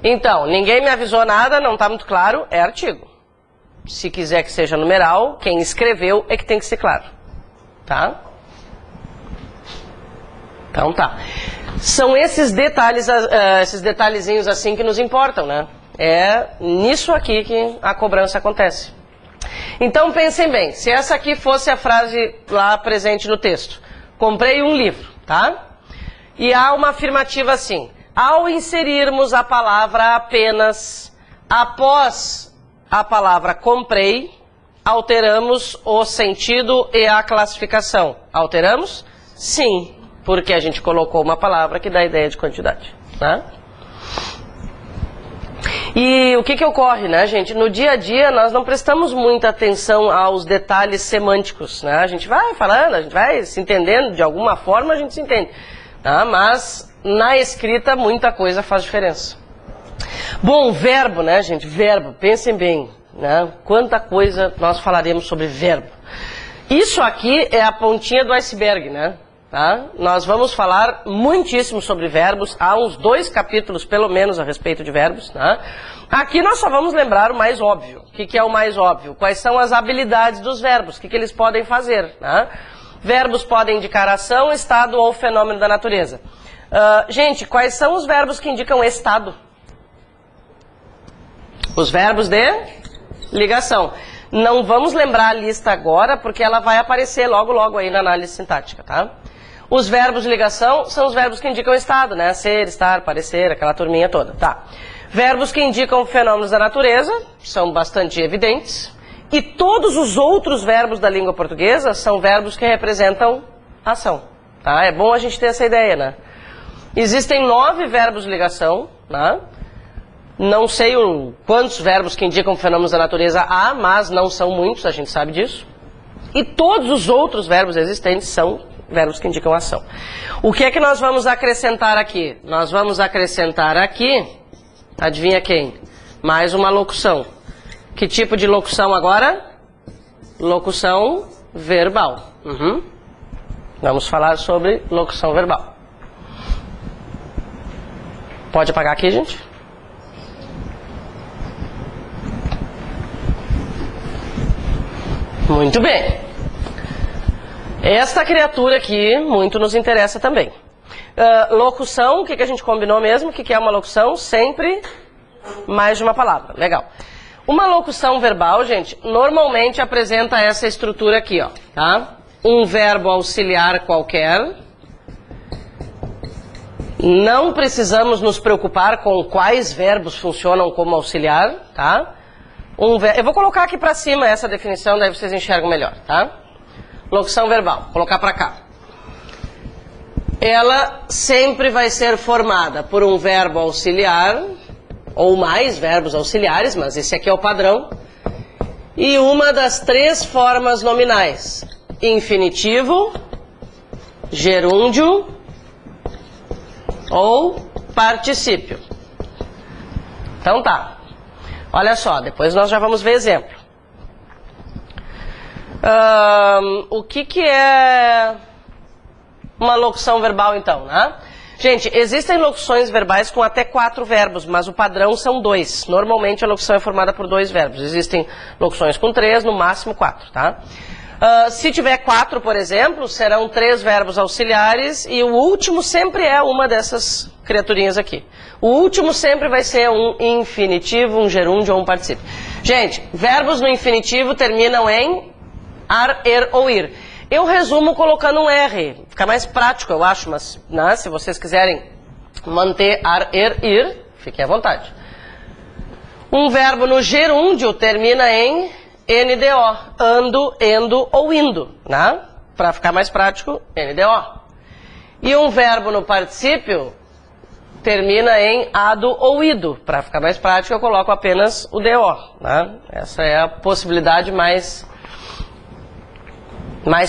Então, ninguém me avisou nada, não está muito claro, é artigo. Se quiser que seja numeral, quem escreveu é que tem que ser claro. Tá? Então tá. São esses detalhes, esses detalhezinhos assim que nos importam, né? É nisso aqui que a cobrança acontece. Então pensem bem, se essa aqui fosse a frase lá presente no texto, comprei um livro, tá? E há uma afirmativa assim, ao inserirmos a palavra apenas após a palavra comprei, alteramos o sentido e a classificação. Alteramos? Sim, porque a gente colocou uma palavra que dá ideia de quantidade, tá? E o que ocorre, né, gente? No dia a dia, nós não prestamos muita atenção aos detalhes semânticos, né? A gente vai falando, a gente vai se entendendo, de alguma forma a gente se entende, tá? Mas na escrita, muita coisa faz diferença. Bom, verbo, né, gente? Verbo, pensem bem, né? Quanta coisa nós falaremos sobre verbo. Isso aqui é a pontinha do iceberg, né? Tá? Nós vamos falar muitíssimo sobre verbos, há uns 2 capítulos pelo menos a respeito de verbos. Tá? Aqui nós só vamos lembrar o mais óbvio. O que é o mais óbvio? Quais são as habilidades dos verbos, o que eles podem fazer. Tá? Verbos podem indicar ação, estado ou fenômeno da natureza. Gente, quais são os verbos que indicam estado? Os verbos de ligação. Não vamos lembrar a lista agora, porque ela vai aparecer logo logo aí na análise sintática, tá? Os verbos de ligação são os verbos que indicam estado, né? Ser, estar, parecer, aquela turminha toda, tá? Verbos que indicam fenômenos da natureza, são bastante evidentes. E todos os outros verbos da língua portuguesa são verbos que representam ação, tá? É bom a gente ter essa ideia, né? Existem 9 verbos de ligação, né? Não sei quantos verbos que indicam fenômenos da natureza há, mas não são muitos, a gente sabe disso. E todos os outros verbos existentes são verbos que indicam ação. O que é que nós vamos acrescentar aqui? Nós vamos acrescentar aqui, adivinha quem? Mais uma locução. Que tipo de locução agora? Locução verbal. Vamos falar sobre locução verbal. Pode apagar aqui, gente? Muito bem. Esta criatura aqui muito nos interessa também. Locução, o que a gente combinou mesmo? O que é uma locução? Sempre mais de uma palavra. Legal. Uma locução verbal, gente, normalmente apresenta essa estrutura aqui, ó, tá? Um verbo auxiliar qualquer. Não precisamos nos preocupar com quais verbos funcionam como auxiliar, tá? Eu vou colocar aqui para cima essa definição, daí vocês enxergam melhor, tá? Locução verbal, vou colocar para cá. Ela sempre vai ser formada por um verbo auxiliar, ou mais verbos auxiliares, mas esse aqui é o padrão, e uma das 3 formas nominais: infinitivo, gerúndio ou particípio. Então tá. Olha só, depois nós já vamos ver exemplo. O que é uma locução verbal então, né? Gente, existem locuções verbais com até 4 verbos, mas o padrão são 2. Normalmente a locução é formada por 2 verbos. Existem locuções com 3, no máximo 4, tá? Se tiver 4, por exemplo, serão 3 verbos auxiliares e o último sempre é uma dessas criaturinhas aqui. O último sempre vai ser um infinitivo, um gerúndio ou um particípio. Gente, verbos no infinitivo terminam em ar, er ou ir. Eu resumo colocando um R. Fica mais prático, eu acho, mas né, se vocês quiserem manter ar, er, ir, fiquem à vontade. Um verbo no gerúndio termina em NDO, ando, endo ou indo, né? Para ficar mais prático, NDO. E um verbo no particípio termina em ado ou ido. Para ficar mais prático, eu coloco apenas o DO, né? Essa é a possibilidade mais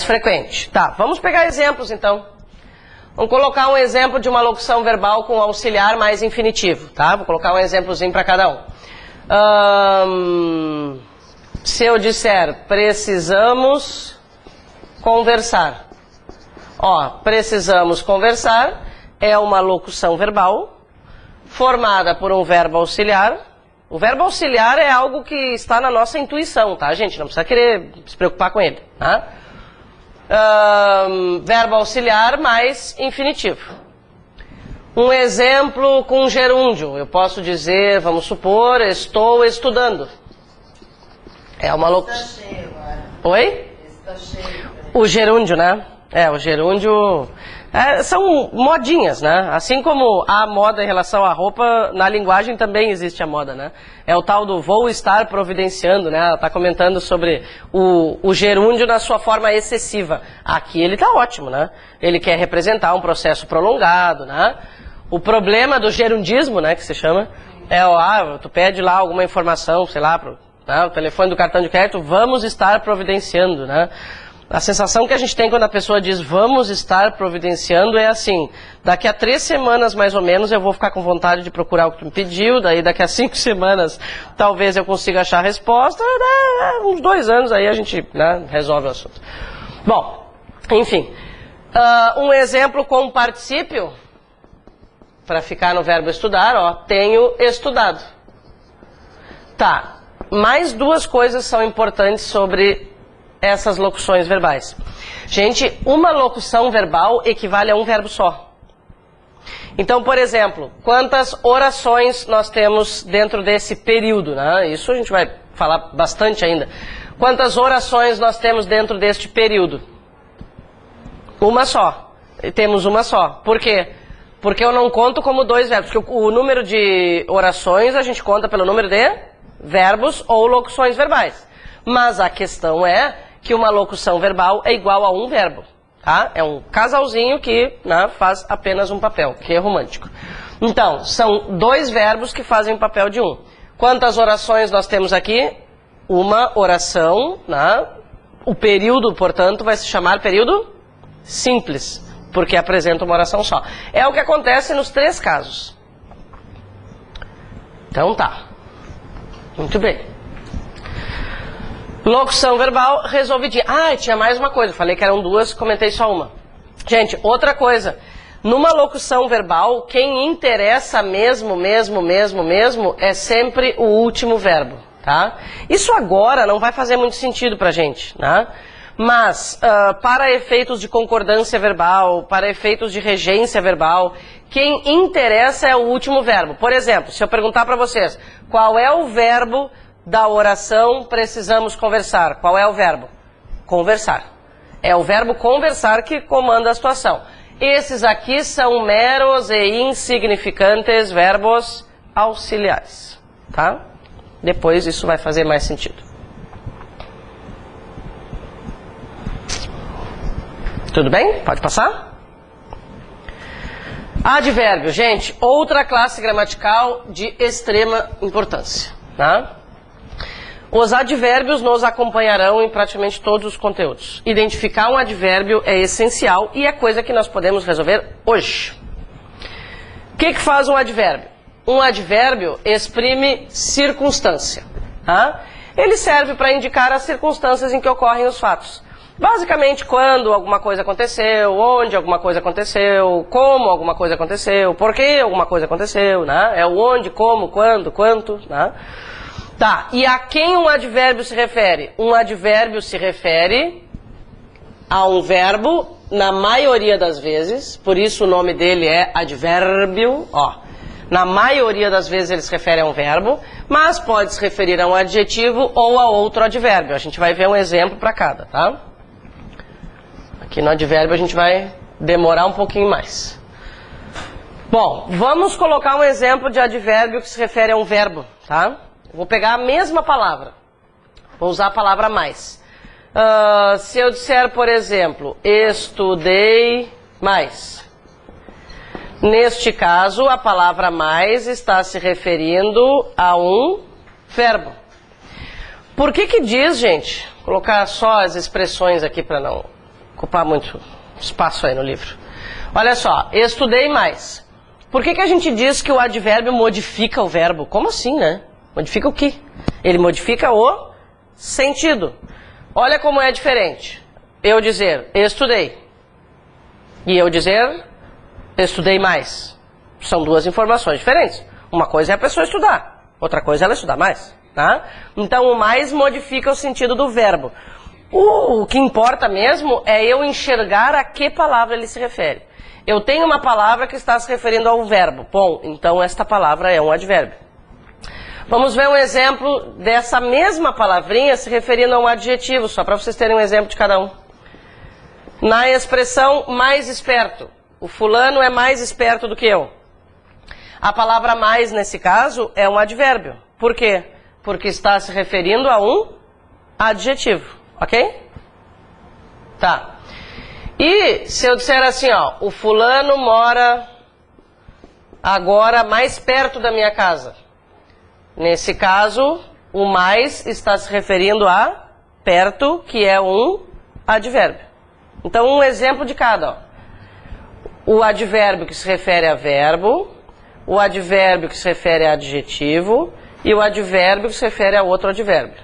frequente. Tá, vamos pegar exemplos então. Vamos colocar um exemplo de uma locução verbal com auxiliar mais infinitivo, tá? Vou colocar um exemplozinho para cada um. Se eu disser precisamos conversar. Ó, precisamos conversar é uma locução verbal formada por um verbo auxiliar. O verbo auxiliar é algo que está na nossa intuição, tá, gente? Não precisa querer se preocupar com ele, tá? Verbo auxiliar mais infinitivo. Um exemplo com gerúndio. Eu posso dizer, vamos supor, estou estudando. É uma locução. Está cheio agora. Oi? Está cheio. O gerúndio, né? O gerúndio. São modinhas, né? Assim como há moda em relação à roupa, na linguagem também existe a moda, né? É o tal do vou estar providenciando, né? Ela está comentando sobre o gerúndio na sua forma excessiva. Aqui ele está ótimo, né? Ele quer representar um processo prolongado, né? O problema do gerundismo, né, que se chama, Tu pede lá alguma informação, sei lá, o telefone do cartão de crédito, vamos estar providenciando, né? A sensação que a gente tem quando a pessoa diz vamos estar providenciando é assim, daqui a 3 semanas mais ou menos eu vou ficar com vontade de procurar o que tu me pediu, daí daqui a 5 semanas talvez eu consiga achar a resposta, né? Uns 2 anos aí a gente, né, resolve o assunto. Bom, enfim, um exemplo com particípio, para ficar no verbo estudar, ó, tenho estudado. Tá, mais 2 coisas são importantes sobre essas locuções verbais. Gente, uma locução verbal equivale a um verbo só. Então, por exemplo, quantas orações nós temos dentro desse período, né? Isso a gente vai falar bastante ainda. Quantas orações nós temos dentro deste período? Uma só. Temos uma só. Por quê? Porque eu não conto como 2 verbos. Porque o número de orações a gente conta pelo número de verbos ou locuções verbais. Mas a questão é que uma locução verbal é igual a um verbo, tá? É um casalzinho que, né, faz apenas um papel, que é romântico. Então, são 2 verbos que fazem o papel de um. Quantas orações nós temos aqui? Uma oração, né? O período, portanto, vai se chamar período simples, porque apresenta uma oração só. É o que acontece nos 3 casos. Então tá. Muito bem. Locução verbal resolvidinha. Ah, tinha mais uma coisa. Falei que eram 2, comentei só uma. Gente, outra coisa. Numa locução verbal, quem interessa mesmo é sempre o último verbo, tá? Isso agora não vai fazer muito sentido pra gente, né? Mas, para efeitos de concordância verbal, para efeitos de regência verbal, quem interessa é o último verbo. Por exemplo, se eu perguntar pra vocês, qual é o verbo da oração precisamos conversar? Qual é o verbo? Conversar. É o verbo conversar que comanda a situação. Esses aqui são meros e insignificantes verbos auxiliares, tá? Depois isso vai fazer mais sentido. Tudo bem? Pode passar? Advérbio, gente, outra classe gramatical de extrema importância, tá? Os advérbios nos acompanharão em praticamente todos os conteúdos. Identificar um advérbio é essencial e é coisa que nós podemos resolver hoje. O que faz um advérbio? Um advérbio exprime circunstância, tá? Ele serve para indicar as circunstâncias em que ocorrem os fatos. Basicamente, quando alguma coisa aconteceu, onde alguma coisa aconteceu, como alguma coisa aconteceu, por que alguma coisa aconteceu, né? É o onde, como, quando, quanto, né? Tá, e a quem um advérbio se refere? Um advérbio se refere a um verbo, na maioria das vezes, por isso o nome dele é advérbio, ó. Na maioria das vezes ele se refere a um verbo, mas pode se referir a um adjetivo ou a outro advérbio. A gente vai ver um exemplo para cada, tá? Aqui no advérbio a gente vai demorar um pouquinho mais. Bom, vamos colocar um exemplo de advérbio que se refere a um verbo, tá? Vou pegar a mesma palavra. Vou usar a palavra mais. Se eu disser, por exemplo, estudei mais. Neste caso, a palavra mais está se referindo a um verbo. Por que diz, gente? Vou colocar só as expressões aqui para não ocupar muito espaço aí no livro. Olha só, estudei mais. Por que a gente diz que o advérbio modifica o verbo? Como assim, né? Modifica o quê? Ele modifica o sentido. Olha como é diferente. Eu dizer, estudei. E eu dizer, estudei mais. São 2 informações diferentes. Uma coisa é a pessoa estudar. Outra coisa é ela estudar mais. Tá? Então, o mais modifica o sentido do verbo. O que importa mesmo é eu enxergar a que palavra ele se refere. Eu tenho uma palavra que está se referindo ao verbo. Bom, então esta palavra é um advérbio. Vamos ver um exemplo dessa mesma palavrinha se referindo a um adjetivo, só para vocês terem um exemplo de cada um. Na expressão mais esperto. O fulano é mais esperto do que eu. A palavra mais, nesse caso, é um advérbio. Por quê? Porque está se referindo a um adjetivo, ok? Tá. E se eu disser assim, ó, o fulano mora agora mais perto da minha casa. Nesse caso, o mais está se referindo a perto, que é um advérbio. Então, um exemplo de cada. Ó. O advérbio que se refere a verbo, o advérbio que se refere a adjetivo e o advérbio que se refere a outro advérbio.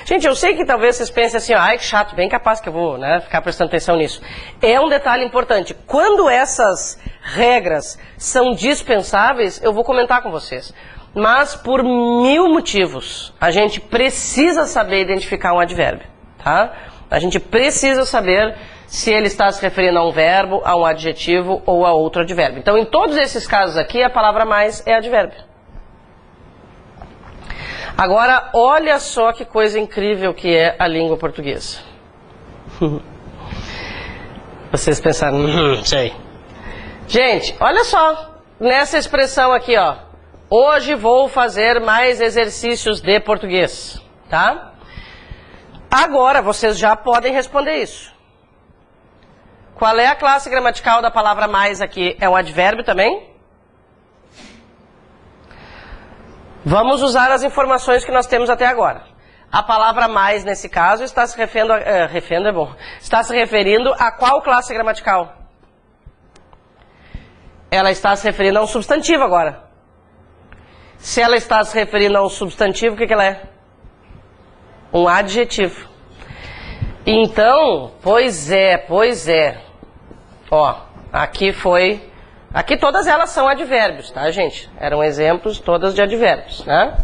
Gente, eu sei que talvez vocês pensem assim, ai que chato, bem capaz que eu vou ficar prestando atenção nisso. É um detalhe importante. Quando essas regras são dispensáveis, eu vou comentar com vocês. Mas por 1000 motivos, a gente precisa saber identificar um advérbio. Tá? A gente precisa saber se ele está se referindo a um verbo, a um adjetivo ou a outro advérbio. Então, em todos esses casos aqui, a palavra mais é advérbio. Agora, olha só que coisa incrível que é a língua portuguesa. Vocês pensaram, sei. Gente, olha só, nessa expressão aqui, ó. Hoje vou fazer mais exercícios de português, tá? Agora, vocês já podem responder isso. Qual é a classe gramatical da palavra mais aqui? É um advérbio também? Vamos usar as informações que nós temos até agora. A palavra mais, nesse caso, está se referindo está se referindo a qual classe gramatical? Ela está se referindo a um substantivo agora. Se ela está se referindo a um substantivo, o que ela é? Um adjetivo. Então, pois é. Ó, aqui todas elas são advérbios, tá, gente? Eram exemplos todas de advérbios, né?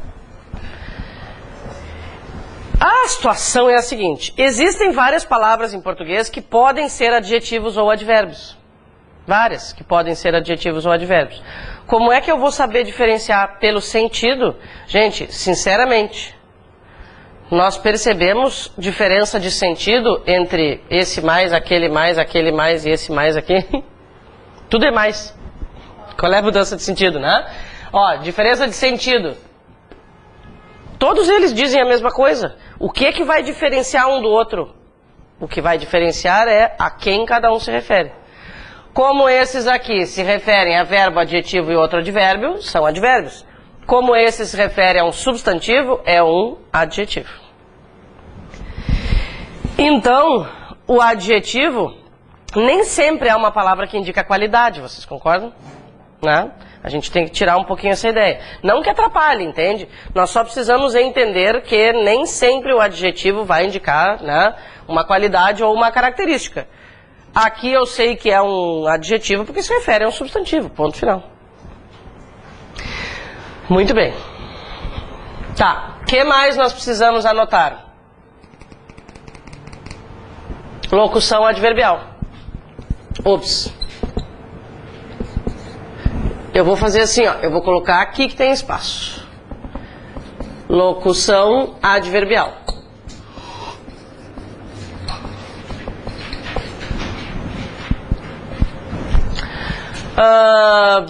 A situação é a seguinte. Existem várias palavras em português que podem ser adjetivos ou advérbios. Várias que podem ser adjetivos ou advérbios. Como é que eu vou saber diferenciar pelo sentido? Gente, sinceramente, nós percebemos diferença de sentido entre esse mais, aquele mais e esse mais aqui? Tudo é mais. Qual é a mudança de sentido, né? Ó, diferença de sentido. Todos eles dizem a mesma coisa. O que é que vai diferenciar um do outro? O que vai diferenciar é a quem cada um se refere. Como esses aqui se referem a verbo, adjetivo e outro advérbio, são advérbios. Como esse se refere a um substantivo, é um adjetivo. Então, o adjetivo nem sempre é uma palavra que indica qualidade, vocês concordam? Né? A gente tem que tirar um pouquinho essa ideia. Não que atrapalhe, entende? Nós só precisamos entender que nem sempre o adjetivo vai indicar, né, uma qualidade ou uma característica. Aqui eu sei que é um adjetivo porque se refere a um substantivo, ponto final. Muito bem. Tá, o que mais nós precisamos anotar? Locução adverbial. Ops. Eu vou fazer assim, ó. Eu vou colocar aqui que tem espaço. Locução adverbial.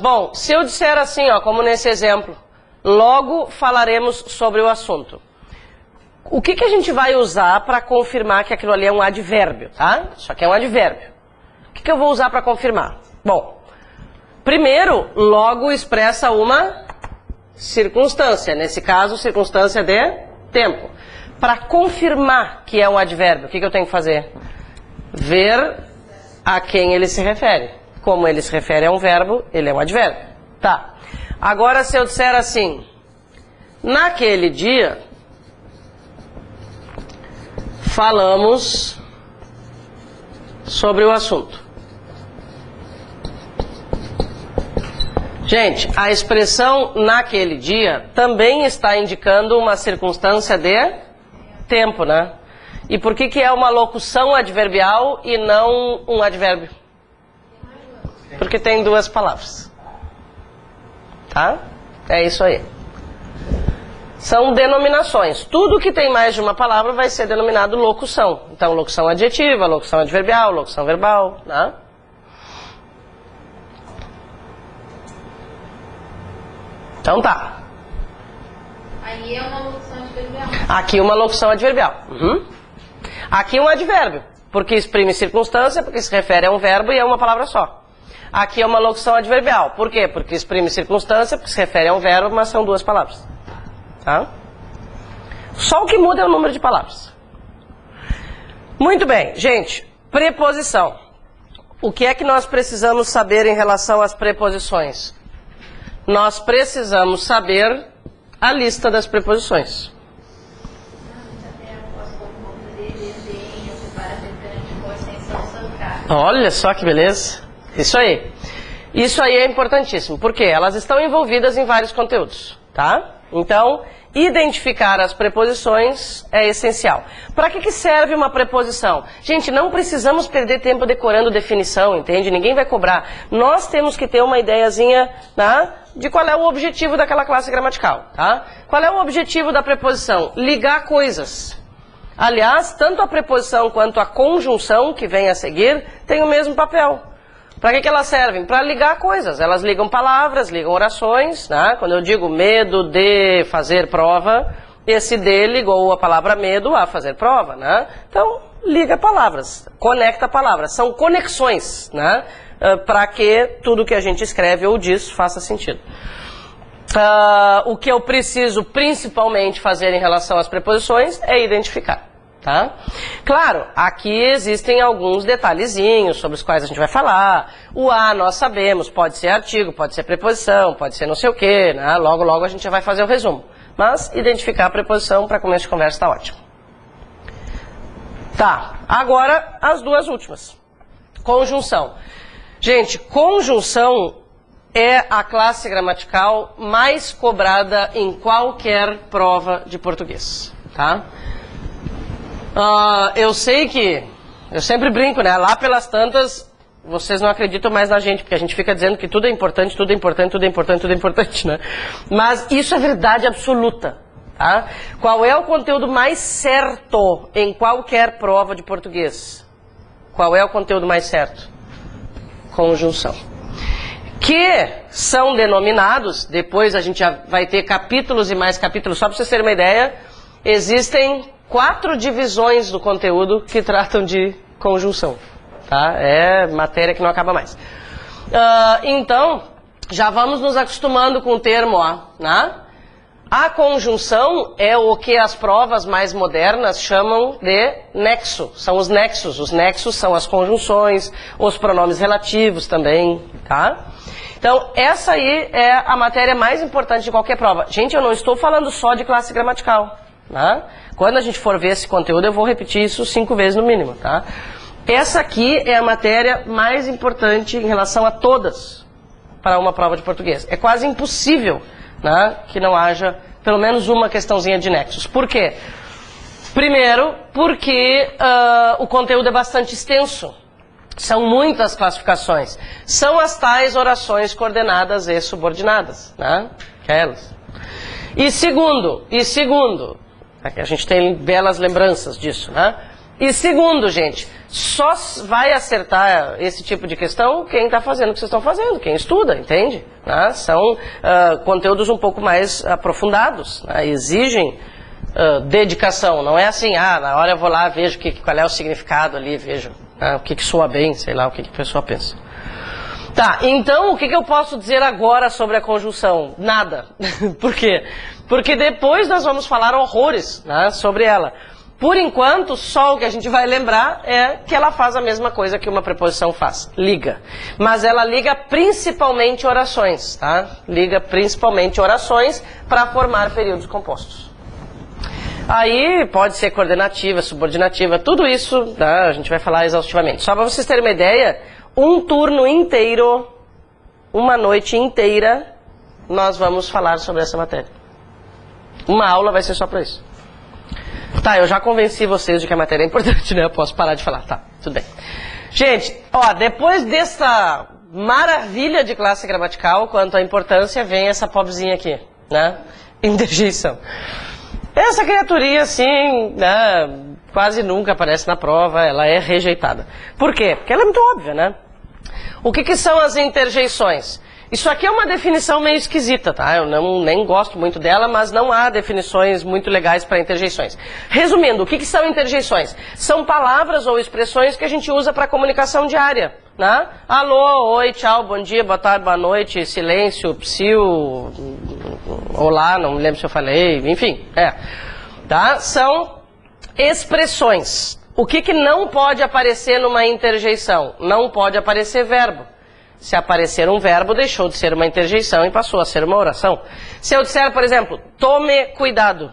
Bom, se eu disser assim, ó, como nesse exemplo, logo falaremos sobre o assunto. O que a gente vai usar para confirmar que aquilo ali é um advérbio, tá? Isso aqui é um advérbio. O que eu vou usar para confirmar? Bom, primeiro, logo expressa uma circunstância. Nesse caso, circunstância de tempo. Para confirmar que é um advérbio, o que eu tenho que fazer? Ver a quem ele se refere. Como ele se refere a um verbo, ele é um advérbio. Tá. Agora, se eu disser assim, naquele dia, falamos sobre o assunto. Gente, a expressão naquele dia também está indicando uma circunstância de tempo, né? E por que é uma locução adverbial e não um advérbio? Porque tem duas palavras. Tá? É isso aí. São denominações. Tudo que tem mais de uma palavra vai ser denominado locução. Então, locução adjetiva, locução adverbial, locução verbal, né? Então tá. Aí é uma locução adverbial. Aqui uma locução adverbial. Aqui um advérbio, porque exprime circunstância, porque se refere a um verbo e é uma palavra só. Aqui é uma locução adverbial. Por quê? Porque exprime circunstância, porque se refere a um verbo, mas são duas palavras. tá? Só o que muda é o número de palavras. Muito bem, gente, preposição. O que é que nós precisamos saber em relação às preposições? Nós precisamos saber a lista das preposições. Olha só que beleza. Isso aí. Isso aí é importantíssimo, porque elas estão envolvidas em vários conteúdos, tá? Então, identificar as preposições é essencial. Para que serve uma preposição? Gente, não precisamos perder tempo decorando definição, entende? Ninguém vai cobrar. Nós temos que ter uma ideiazinha, tá? De qual é o objetivo daquela classe gramatical, tá? Qual é o objetivo da preposição? Ligar coisas. Aliás, tanto a preposição quanto a conjunção que vem a seguir tem o mesmo papel. Para que elas servem? Para ligar coisas. Elas ligam palavras, ligam orações, né? Quando eu digo medo de fazer prova, esse de ligou a palavra medo a fazer prova, né? Então, liga palavras, conecta palavras. São conexões, né? Para que tudo que a gente escreve ou diz faça sentido. O que eu preciso principalmente fazer em relação às preposições é identificar. Tá? Claro, aqui existem alguns detalhezinhos sobre os quais a gente vai falar. O a nós sabemos, pode ser artigo, pode ser preposição, pode ser não sei o que, né? Logo logo a gente vai fazer o resumo. Mas identificar a preposição para começo de conversa está ótimo. Tá, agora as duas últimas. Conjunção. Gente, conjunção é a classe gramatical mais cobrada em qualquer prova de português, tá? Eu sei que, eu sempre brinco, né? Lá pelas tantas, vocês não acreditam mais na gente, porque a gente fica dizendo que tudo é importante, tudo é importante, tudo é importante, tudo é importante, né? Mas isso é verdade absoluta, tá? Qual é o conteúdo mais certo em qualquer prova de português? Qual é o conteúdo mais certo? Conjunção. Que são denominados, depois a gente já vai ter capítulos e mais capítulos, só para vocês terem uma ideia, existem 4 divisões do conteúdo que tratam de conjunção, tá? É matéria que não acaba mais. Então, já vamos nos acostumando com o termo, né? A conjunção é o que as provas mais modernas chamam de nexo. São os nexos. Os nexos são as conjunções, os pronomes relativos também, tá? Então, essa aí é a matéria mais importante de qualquer prova. Gente, eu não estou falando só de classe gramatical, né? Quando a gente for ver esse conteúdo, eu vou repetir isso 5 vezes no mínimo, tá? Essa aqui é a matéria mais importante em relação a todas para uma prova de português. É quase impossível, né, que não haja pelo menos uma questãozinha de nexos. Por quê? Primeiro, porque o conteúdo é bastante extenso. São muitas classificações. São as tais orações coordenadas e subordinadas, né? Aquelas. E segundo, a gente tem belas lembranças disso, né? E segundo, gente, só vai acertar esse tipo de questão quem está fazendo o que vocês estão fazendo, quem estuda, entende? Né? São conteúdos um pouco mais aprofundados, né? Exigem dedicação, não é assim, na hora eu vou lá, vejo qual é o significado ali, vejo o que soa bem, sei lá, o que a pessoa pensa. Tá, então o que eu posso dizer agora sobre a conjunção? Nada. Por quê? Porque depois nós vamos falar horrores, né, sobre ela. Por enquanto, só o que a gente vai lembrar é que ela faz a mesma coisa que uma preposição faz, liga. Mas ela liga principalmente orações, tá? Liga principalmente orações para formar períodos compostos. Aí pode ser coordenativa, subordinativa, tudo isso, tá? A gente vai falar exaustivamente. Só para vocês terem uma ideia, um turno inteiro, uma noite inteira, nós vamos falar sobre essa matéria. Uma aula vai ser só para isso. Tá, eu já convenci vocês de que a matéria é importante, né? Eu posso parar de falar, tá, tudo bem. Gente, depois dessa maravilha de classe gramatical, quanto à importância, vem essa pobrezinha aqui, né? Interjeição. Essa criaturinha, assim, né, quase nunca aparece na prova, ela é rejeitada. Por quê? Porque ela é muito óbvia, né? O que são as interjeições? Isso aqui é uma definição meio esquisita, tá? Eu nem gosto muito dela, mas não há definições muito legais para interjeições. Resumindo, o que são interjeições? São palavras ou expressões que a gente usa para comunicação diária, né? Alô, oi, tchau, bom dia, boa tarde, boa noite, silêncio, psiu, olá, não me lembro se eu falei, enfim, tá? São expressões. O que não pode aparecer numa interjeição? Não pode aparecer verbo. Se aparecer um verbo, deixou de ser uma interjeição e passou a ser uma oração. Se eu disser, por exemplo, tome cuidado.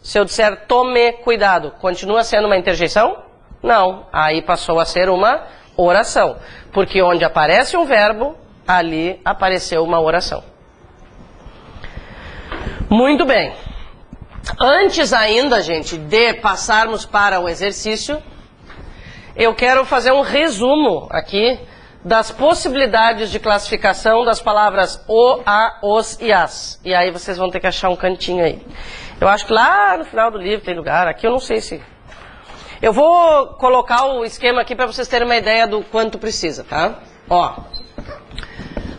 Se eu disser tome cuidado, continua sendo uma interjeição? Não. Aí passou a ser uma oração. Porque onde aparece um verbo, ali apareceu uma oração. Muito bem. Antes ainda, gente, de passarmos para o exercício, eu quero fazer um resumo aqui das possibilidades de classificação das palavras o, a, os e as. E aí vocês vão ter que achar um cantinho aí. Eu acho que lá no final do livro tem lugar. Aqui eu não sei se... Eu vou colocar o esquema aqui para vocês terem uma ideia do quanto precisa, tá? Ó.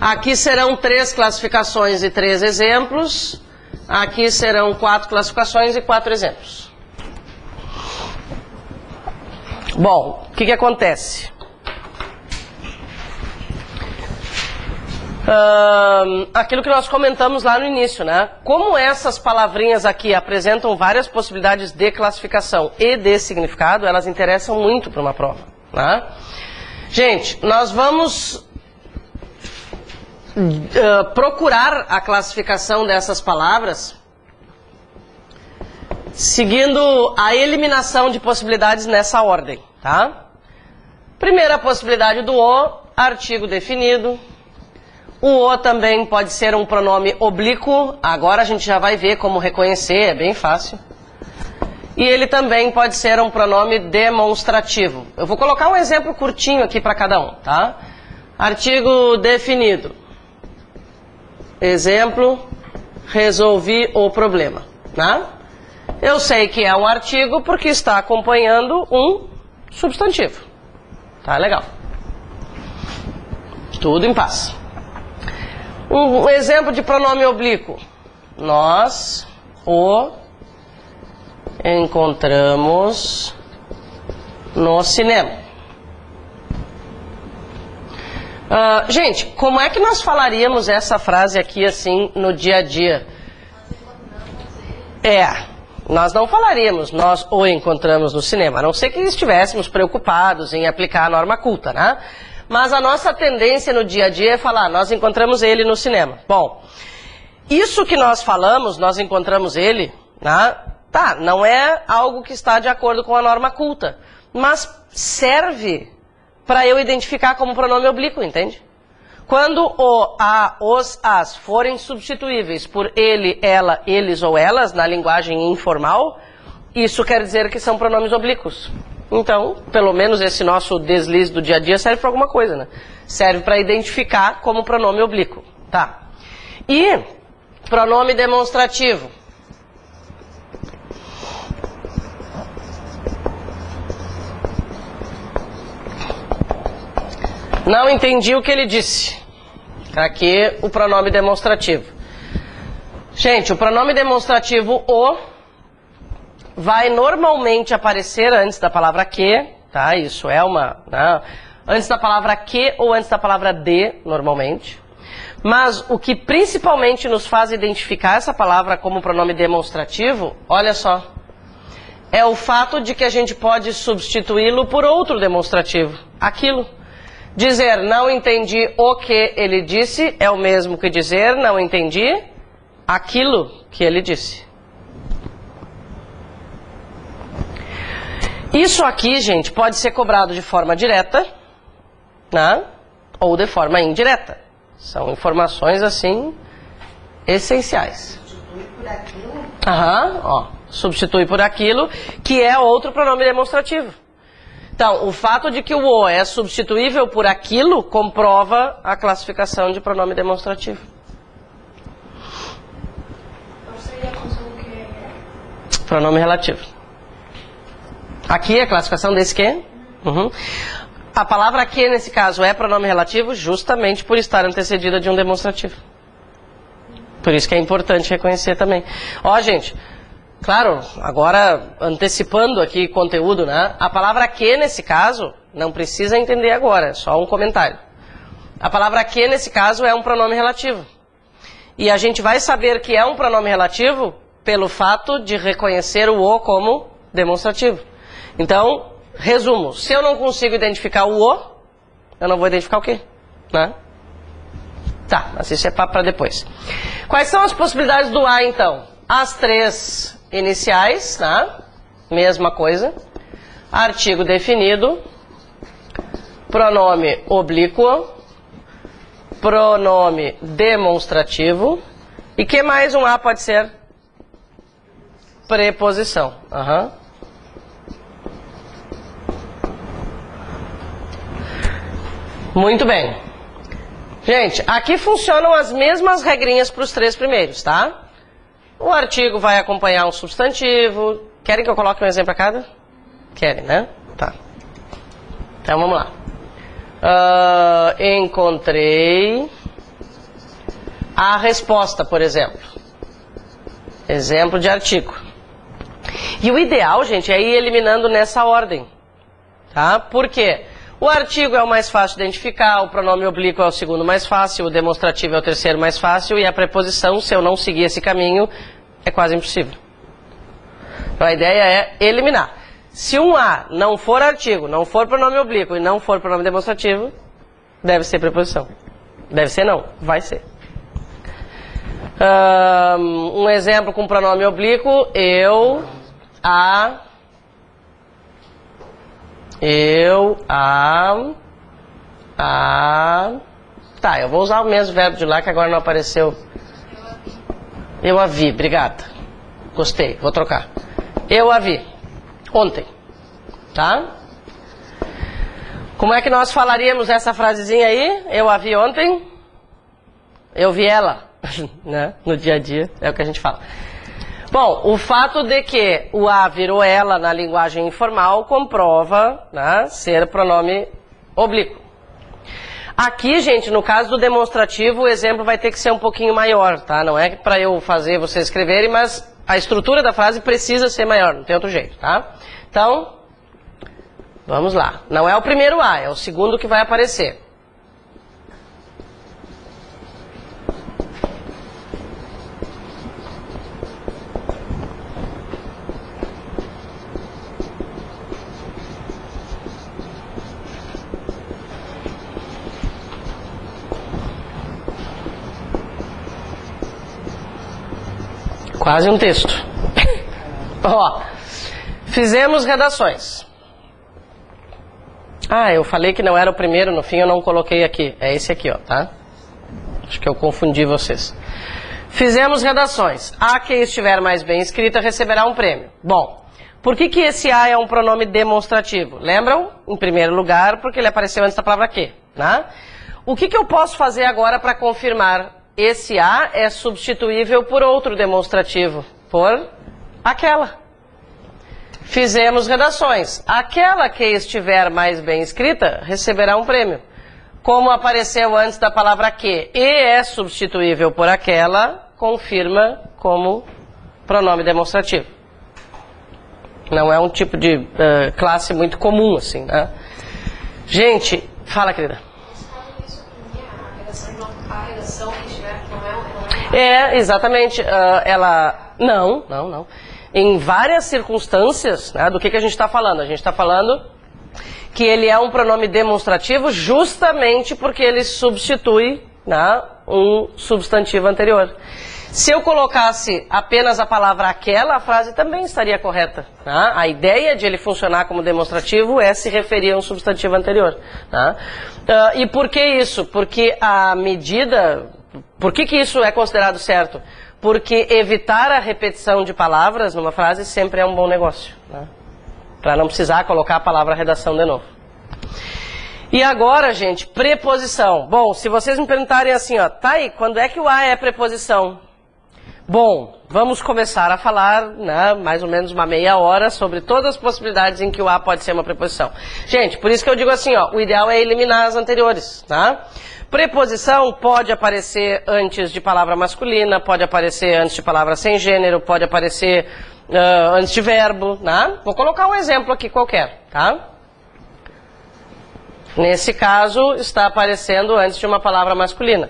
Aqui serão 3 classificações e 3 exemplos. Aqui serão 4 classificações e 4 exemplos. Bom, o que acontece? Aquilo que nós comentamos lá no início, né? Como essas palavrinhas aqui apresentam várias possibilidades de classificação e de significado, elas interessam muito para uma prova, né? Gente, nós vamos procurar a classificação dessas palavras seguindo a eliminação de possibilidades nessa ordem, tá? Primeira possibilidade do o, artigo definido. O o também pode ser um pronome oblíquo, agora a gente já vai ver como reconhecer, é bem fácil. E ele também pode ser um pronome demonstrativo. Eu vou colocar um exemplo curtinho aqui para cada um, tá? Artigo definido. Exemplo, resolvi o problema, né? Eu sei que é um artigo porque está acompanhando um substantivo. Tá legal. Tudo em paz. Um exemplo de pronome oblíquo. Nós o encontramos no cinema. Gente, como é que nós falaríamos essa frase aqui assim no dia a dia? Nós não falaríamos, nós o encontramos no cinema, a não ser que estivéssemos preocupados em aplicar a norma culta, né? Mas a nossa tendência no dia a dia é falar, nós encontramos ele no cinema. Bom, isso que nós falamos, nós encontramos ele, né? Tá, não é algo que está de acordo com a norma culta, mas serve para eu identificar como pronome oblíquo, entende? Quando o, a, os, as forem substituíveis por ele, ela, eles ou elas, na linguagem informal, isso quer dizer que são pronomes oblíquos. Então, pelo menos esse nosso deslize do dia a dia serve para alguma coisa, né? Serve para identificar como pronome oblíquo, tá? E pronome demonstrativo. Não entendi o que ele disse. Aqui o pronome demonstrativo. Gente, o pronome demonstrativo o vai normalmente aparecer antes da palavra que, tá? Isso é uma... Né? Antes da palavra que ou antes da palavra de, normalmente. Mas o que principalmente nos faz identificar essa palavra como pronome demonstrativo, olha só, é o fato de que a gente pode substituí-lo por outro demonstrativo. Aquilo. Dizer não entendi o que ele disse é o mesmo que dizer não entendi aquilo que ele disse. Isso aqui, gente, pode ser cobrado de forma direta, né? Ou de forma indireta. São informações, assim, essenciais. Substitui por aquilo? Substitui por aquilo, que é outro pronome demonstrativo. Então, o fato de que o o é substituível por aquilo comprova a classificação de pronome demonstrativo. Qual seria a função que é? Pronome relativo. Aqui é a classificação desse que? A palavra que, nesse caso, é pronome relativo justamente por estar antecedida de um demonstrativo. Por isso que é importante reconhecer também. Ó, gente... Claro, agora antecipando aqui conteúdo, né? A palavra que, nesse caso, não precisa entender agora, é só um comentário. A palavra que, nesse caso, é um pronome relativo. E a gente vai saber que é um pronome relativo pelo fato de reconhecer o O como demonstrativo. Então, resumo, se eu não consigo identificar o O, eu não vou identificar o quê? Né? Tá, mas isso é papo para depois. Quais são as possibilidades do A, então? As três iniciais, tá? Mesma coisa. Artigo definido, pronome oblíquo, pronome demonstrativo. E que mais um A pode ser? Preposição. Uhum. Muito bem. Gente, aqui funcionam as mesmas regrinhas para os três primeiros, tá? O artigo vai acompanhar um substantivo. Querem que eu coloque um exemplo a cada? Querem, né? Tá. Então vamos lá. Encontrei a resposta, por exemplo. Exemplo de artigo. E o ideal, gente, é ir eliminando nessa ordem. Tá? Por quê? O artigo é o mais fácil de identificar, o pronome oblíquo é o segundo mais fácil, o demonstrativo é o terceiro mais fácil e a preposição, se eu não seguir esse caminho, é quase impossível. Então a ideia é eliminar. Se um A não for artigo, não for pronome oblíquo e não for pronome demonstrativo, deve ser preposição. Deve ser não, vai ser. Um exemplo com pronome oblíquo, eu, a... Tá, eu vou usar o mesmo verbo de lá que agora não apareceu. Eu a vi, obrigada. Gostei, vou trocar. Eu a vi. Ontem. Tá? Como é que nós falaríamos essa frasezinha aí? Eu a vi ontem. Eu vi ela. Né? No dia a dia, é o que a gente fala. Bom, o fato de que o a virou ela na linguagem informal comprova, né, ser pronome oblíquo. Aqui, gente, no caso do demonstrativo, o exemplo vai ter que ser um pouquinho maior, tá? Não é para eu fazer vocês escreverem, mas a estrutura da frase precisa ser maior, não tem outro jeito, tá? Então, vamos lá. Não é o primeiro A, é o segundo que vai aparecer. Quase um texto. Ó, fizemos redações. Ah, eu falei que não era o primeiro, no fim eu não coloquei aqui. É esse aqui, ó, tá? Acho que eu confundi vocês. Fizemos redações. A que estiver mais bem escrita receberá um prêmio. Bom, por que que esse A é um pronome demonstrativo? Lembram? Em primeiro lugar, porque ele apareceu antes da palavra que, né? O que que eu posso fazer agora para confirmar? Esse A é substituível por outro demonstrativo, por aquela. Fizemos redações. Aquela que estiver mais bem escrita receberá um prêmio. Como apareceu antes da palavra que e é substituível por aquela, confirma como pronome demonstrativo. Não é um tipo de classe muito comum, assim, né? Gente, fala, querida. É, exatamente. Não. Em várias circunstâncias, né, do que a gente está falando? A gente está falando que ele é um pronome demonstrativo justamente porque ele substitui, né, um substantivo anterior. Se eu colocasse apenas a palavra aquela, a frase também estaria correta. Né? A ideia de ele funcionar como demonstrativo é se referir a um substantivo anterior. Né? E por que isso? Porque a medida... Por que que isso é considerado certo? Porque evitar a repetição de palavras numa frase sempre é um bom negócio. Né? Para não precisar colocar a palavra redação de novo. E agora, gente, preposição. Bom, se vocês me perguntarem assim, ó, tá aí, quando é que o A é preposição? Bom, vamos começar a falar, né, mais ou menos uma meia hora sobre todas as possibilidades em que o A pode ser uma preposição. Gente, por isso que eu digo assim, ó, o ideal é eliminar as anteriores, tá? Preposição pode aparecer antes de palavra masculina, pode aparecer antes de palavra sem gênero, pode aparecer antes de verbo, né? Vou colocar um exemplo aqui qualquer, tá? Nesse caso, está aparecendo antes de uma palavra masculina.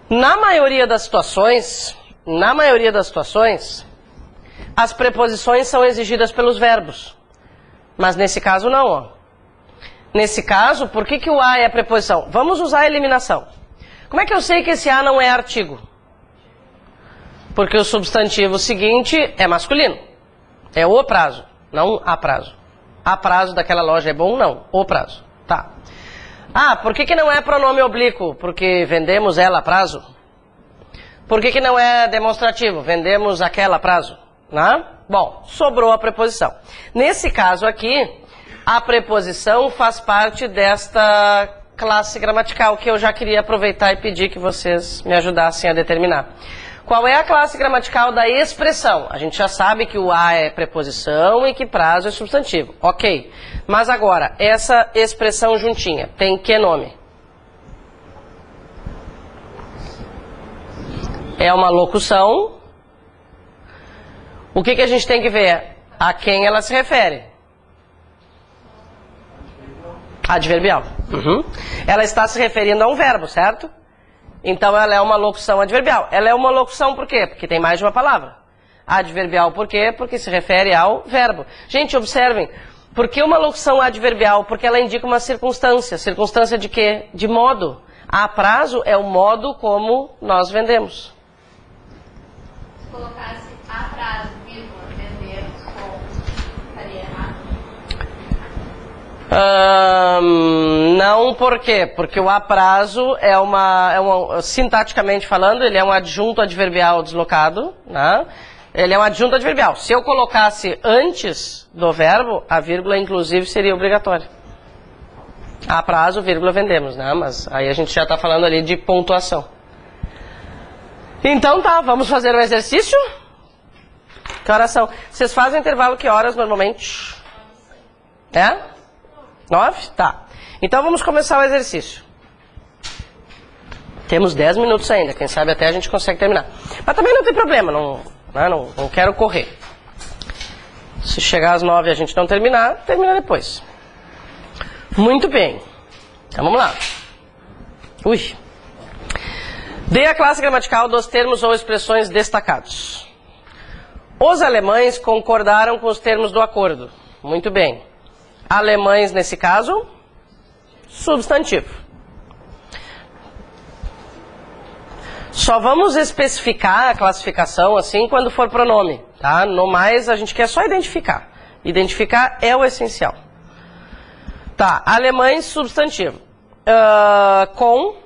Na maioria das situações, as preposições são exigidas pelos verbos. Mas nesse caso não, ó. Nesse caso, por que o a é a preposição? Vamos usar a eliminação. Como é que eu sei que esse a não é artigo? Porque o substantivo seguinte é masculino. É o prazo, não a prazo. A prazo daquela loja é bom? Não. O prazo. Tá. Ah, por que não é pronome oblíquo? Porque vendemos ela a prazo. Por que não é demonstrativo? Vendemos aquela a prazo. Né? Bom, sobrou a preposição. Nesse caso aqui, a preposição faz parte desta classe gramatical que eu já queria aproveitar e pedir que vocês me ajudassem a determinar. Qual é a classe gramatical da expressão? A gente já sabe que o a é preposição e que prazo é substantivo. Ok. Mas agora, essa expressão juntinha tem que nome? É uma locução. O que a gente tem que ver? A quem ela se refere? Adverbial. Uhum. Ela está se referindo a um verbo, certo? Então ela é uma locução adverbial. Ela é uma locução por quê? Porque tem mais de uma palavra. Adverbial por quê? Porque se refere ao verbo. Gente, observem. Por que uma locução adverbial? Porque ela indica uma circunstância. Circunstância de quê? De modo. A prazo é o modo como nós vendemos. Se colocasse a prazo, vírgula, vendemos com, estaria errado? Não, por quê? Porque o a prazo é sintaticamente falando, ele é um adjunto adverbial deslocado, né? Ele é um adjunto adverbial. Se eu colocasse antes do verbo, a vírgula inclusive seria obrigatória. A prazo, vírgula, vendemos, né? Mas aí a gente já está falando ali de pontuação. Então tá, vamos fazer o exercício? Que horas são? Vocês fazem intervalo que horas normalmente? É? 9? Tá. Então vamos começar o exercício. Temos 10 minutos ainda, quem sabe até a gente consegue terminar. Mas também não tem problema, não quero correr. Se chegar às 9 e a gente não terminar, termina depois. Muito bem. Então vamos lá. Ui. Dê a classe gramatical dos termos ou expressões destacados. Os alemães concordaram com os termos do acordo. Muito bem. Alemães, nesse caso, substantivo. Só vamos especificar a classificação assim quando for pronome, tá? No mais, a gente quer só identificar. Identificar é o essencial. Tá, alemães, substantivo. Com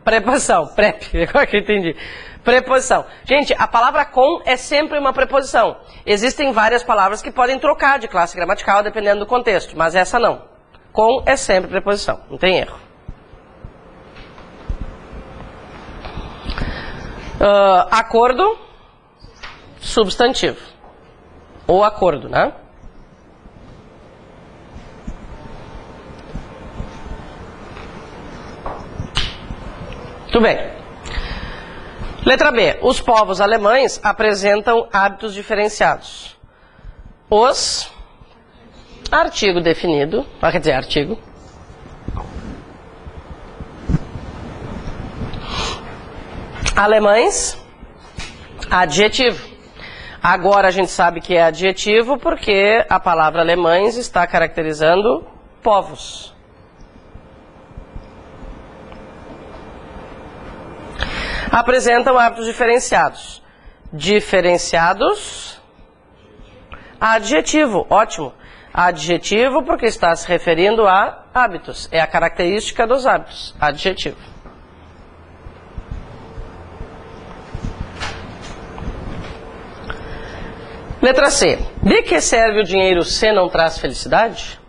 preposição, prep, agora que eu entendi. Preposição. Gente, a palavra com é sempre uma preposição. Existem várias palavras que podem trocar de classe gramatical dependendo do contexto, mas essa não. Com é sempre preposição, não tem erro. Acordo, substantivo. Ou acordo, né? Muito bem. Letra B. Os povos alemães apresentam hábitos diferenciados. Os, artigo definido, quer dizer, artigo. Alemães, adjetivo. Agora a gente sabe que é adjetivo porque a palavra alemães está caracterizando povos. Apresentam hábitos diferenciados. Diferenciados, adjetivo, ótimo. Adjetivo porque está se referindo a hábitos. É a característica dos hábitos, adjetivo. Letra C. De que serve o dinheiro se não traz felicidade?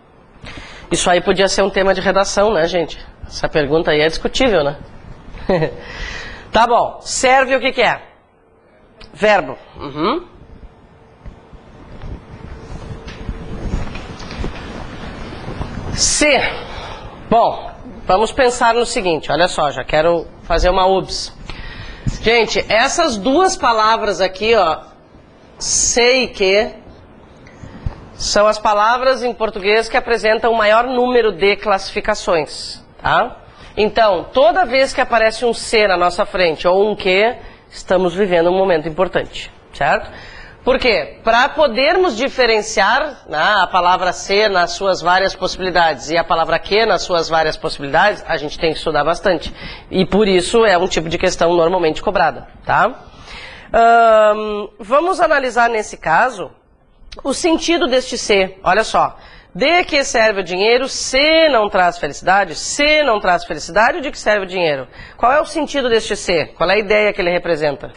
Isso aí podia ser um tema de redação, né, gente? Essa pergunta aí é discutível, né? Tá bom. Serve o que é? Verbo. Uhum. C. Bom, vamos pensar no seguinte. Olha só, já quero fazer uma UBS. Gente, essas duas palavras aqui, ó, se e que, são as palavras em português que apresentam o maior número de classificações, tá? Então, toda vez que aparece um se na nossa frente ou um que, estamos vivendo um momento importante, certo? Por quê? Para podermos diferenciar, né, a palavra se nas suas várias possibilidades e a palavra que nas suas várias possibilidades, a gente tem que estudar bastante. E por isso é um tipo de questão normalmente cobrada, tá? Vamos analisar nesse caso o sentido deste se. Olha só. De que serve o dinheiro se não traz felicidade? Se não traz felicidade, de que serve o dinheiro? Qual é o sentido deste se? Qual é a ideia que ele representa?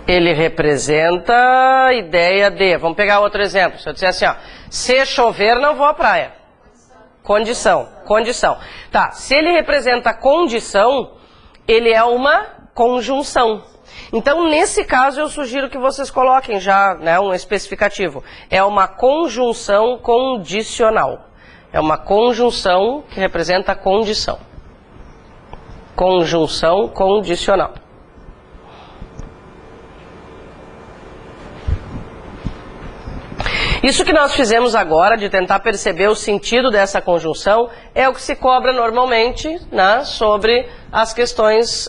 Ele representa a ideia de... Vamos pegar outro exemplo. Se eu disser assim, ó, se chover, não vou à praia. Condição. Tá, se ele representa condição, ele é uma conjunção. Então, nesse caso, eu sugiro que vocês coloquem já, né, um especificativo. É uma conjunção condicional. É uma conjunção que representa a condição. Conjunção condicional. Isso que nós fizemos agora, de tentar perceber o sentido dessa conjunção, é o que se cobra normalmente, né, sobre as questões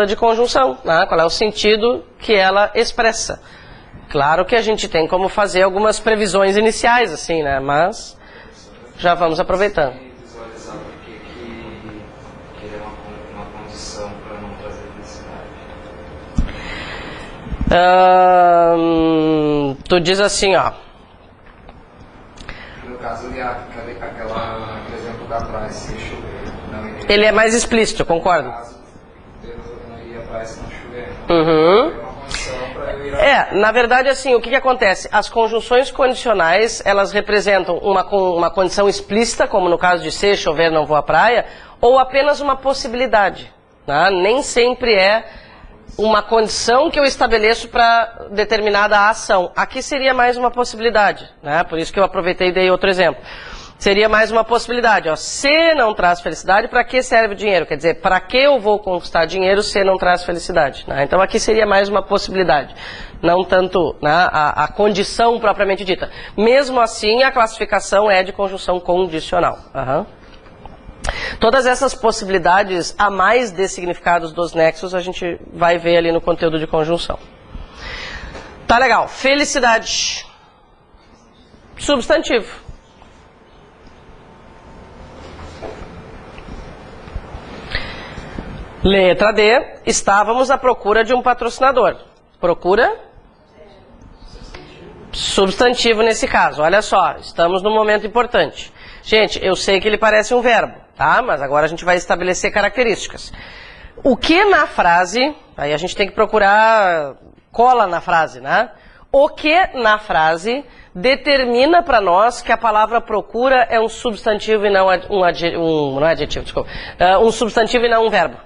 de conjunção, né, qual é o sentido que ela expressa. Claro que a gente tem como fazer algumas previsões iniciais, assim, né, mas já vamos aproveitando. Visualizar por que ele é uma condição para não trazer felicidade. Tu diz assim, ó. No caso, aquele exemplo da praia, se chover, não iria. Ele é mais explícito, concordo. No caso, eu não iria à praia se não chover. Uhum. É uma condição para eu ir à Na verdade, assim, o que acontece? As conjunções condicionais, elas representam uma condição explícita, como no caso de se chover, não vou à praia, ou apenas uma possibilidade, né? Nem sempre é uma condição que eu estabeleço para determinada ação. Aqui seria mais uma possibilidade, né? Por isso que eu aproveitei e dei outro exemplo. Seria mais uma possibilidade. Ó. Se não traz felicidade, para que serve o dinheiro? Quer dizer, para que eu vou conquistar dinheiro se não traz felicidade? Né? Então aqui seria mais uma possibilidade. Não tanto, né, a condição propriamente dita. Mesmo assim, a classificação é de conjunção condicional. Uhum. Todas essas possibilidades a mais de significados dos nexos a gente vai ver ali no conteúdo de conjunção. Tá legal. Felicidade. Substantivo. Letra D. Estávamos à procura de um patrocinador. Procura? Substantivo nesse caso. Olha só, estamos num momento importante. Gente, eu sei que ele parece um verbo, tá? Mas agora a gente vai estabelecer características. O que na frase, aí a gente tem que procurar cola na frase, né? O que na frase determina para nós que a palavra procura é um substantivo e não um substantivo e não um verbo.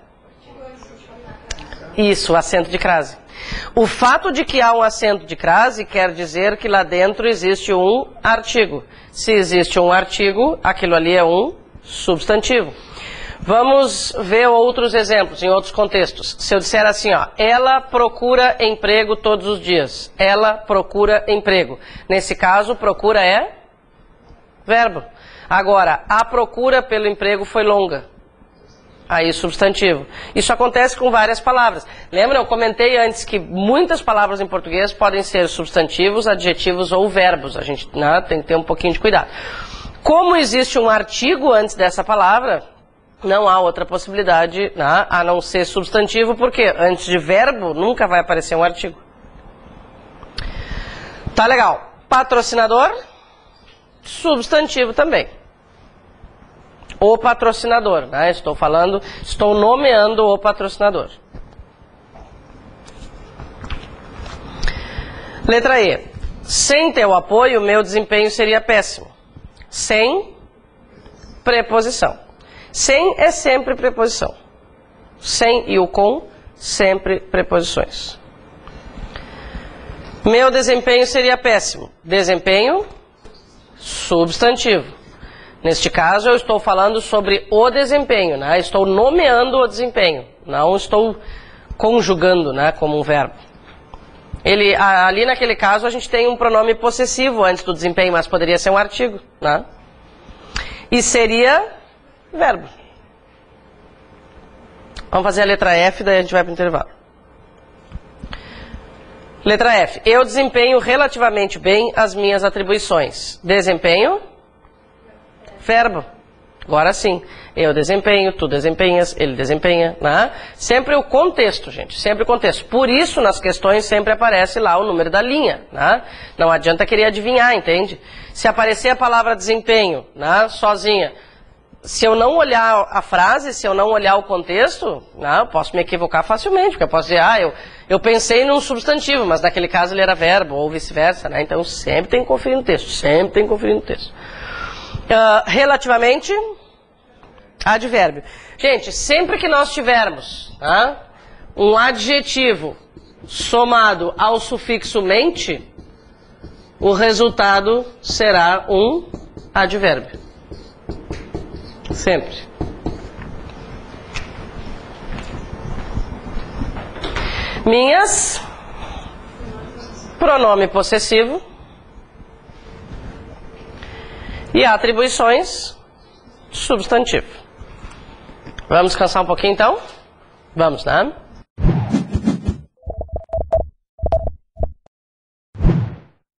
Isso, acento de crase. O fato de que há um acento de crase quer dizer que lá dentro existe um artigo. Se existe um artigo, aquilo ali é um substantivo. Vamos ver outros exemplos em outros contextos. Se eu disser assim, ó, ela procura emprego todos os dias. Ela procura emprego. Nesse caso, procura é verbo. Agora, a procura pelo emprego foi longa. Aí, substantivo. Isso acontece com várias palavras. Lembra, eu comentei antes que muitas palavras em português podem ser substantivos, adjetivos ou verbos. A gente, né, tem que ter um pouquinho de cuidado. Como existe um artigo antes dessa palavra, não há outra possibilidade, né, a não ser substantivo, porque antes de verbo nunca vai aparecer um artigo. Tá legal. Patrocinador, substantivo também. O patrocinador, né? Estou nomeando o patrocinador. Letra E. Sem teu apoio, meu desempenho seria péssimo. Sem preposição. Sem é sempre preposição. Sem e o com, sempre preposições. Meu desempenho seria péssimo. Desempenho, substantivo. Neste caso, eu estou falando sobre o desempenho, né? Estou nomeando o desempenho, não estou conjugando, né, como um verbo. Ali naquele caso, a gente tem um pronome possessivo antes do desempenho, mas poderia ser um artigo, né? E seria verbo. Vamos fazer a letra F, daí a gente vai para o intervalo. Letra F. Eu desempenho relativamente bem as minhas atribuições. Desempenho, verbo. Agora sim. Eu desempenho, tu desempenhas, ele desempenha, né? Sempre o contexto, gente. Sempre o contexto. Por isso, nas questões, sempre aparece lá o número da linha, né? Não adianta querer adivinhar, entende? Se aparecer a palavra desempenho, né, sozinha, se eu não olhar a frase, se eu não olhar o contexto, né, eu posso me equivocar facilmente, porque eu posso dizer, eu pensei num substantivo, mas naquele caso ele era verbo, ou vice-versa, né? Então sempre tem que conferir no texto, sempre tem que conferir no texto. Relativamente, advérbio. Gente, sempre que nós tivermos, né, um adjetivo somado ao sufixo mente, o resultado será um advérbio. Sempre. Minhas, pronome possessivo. E atribuições, substantivo. Vamos descansar um pouquinho então? Vamos, né?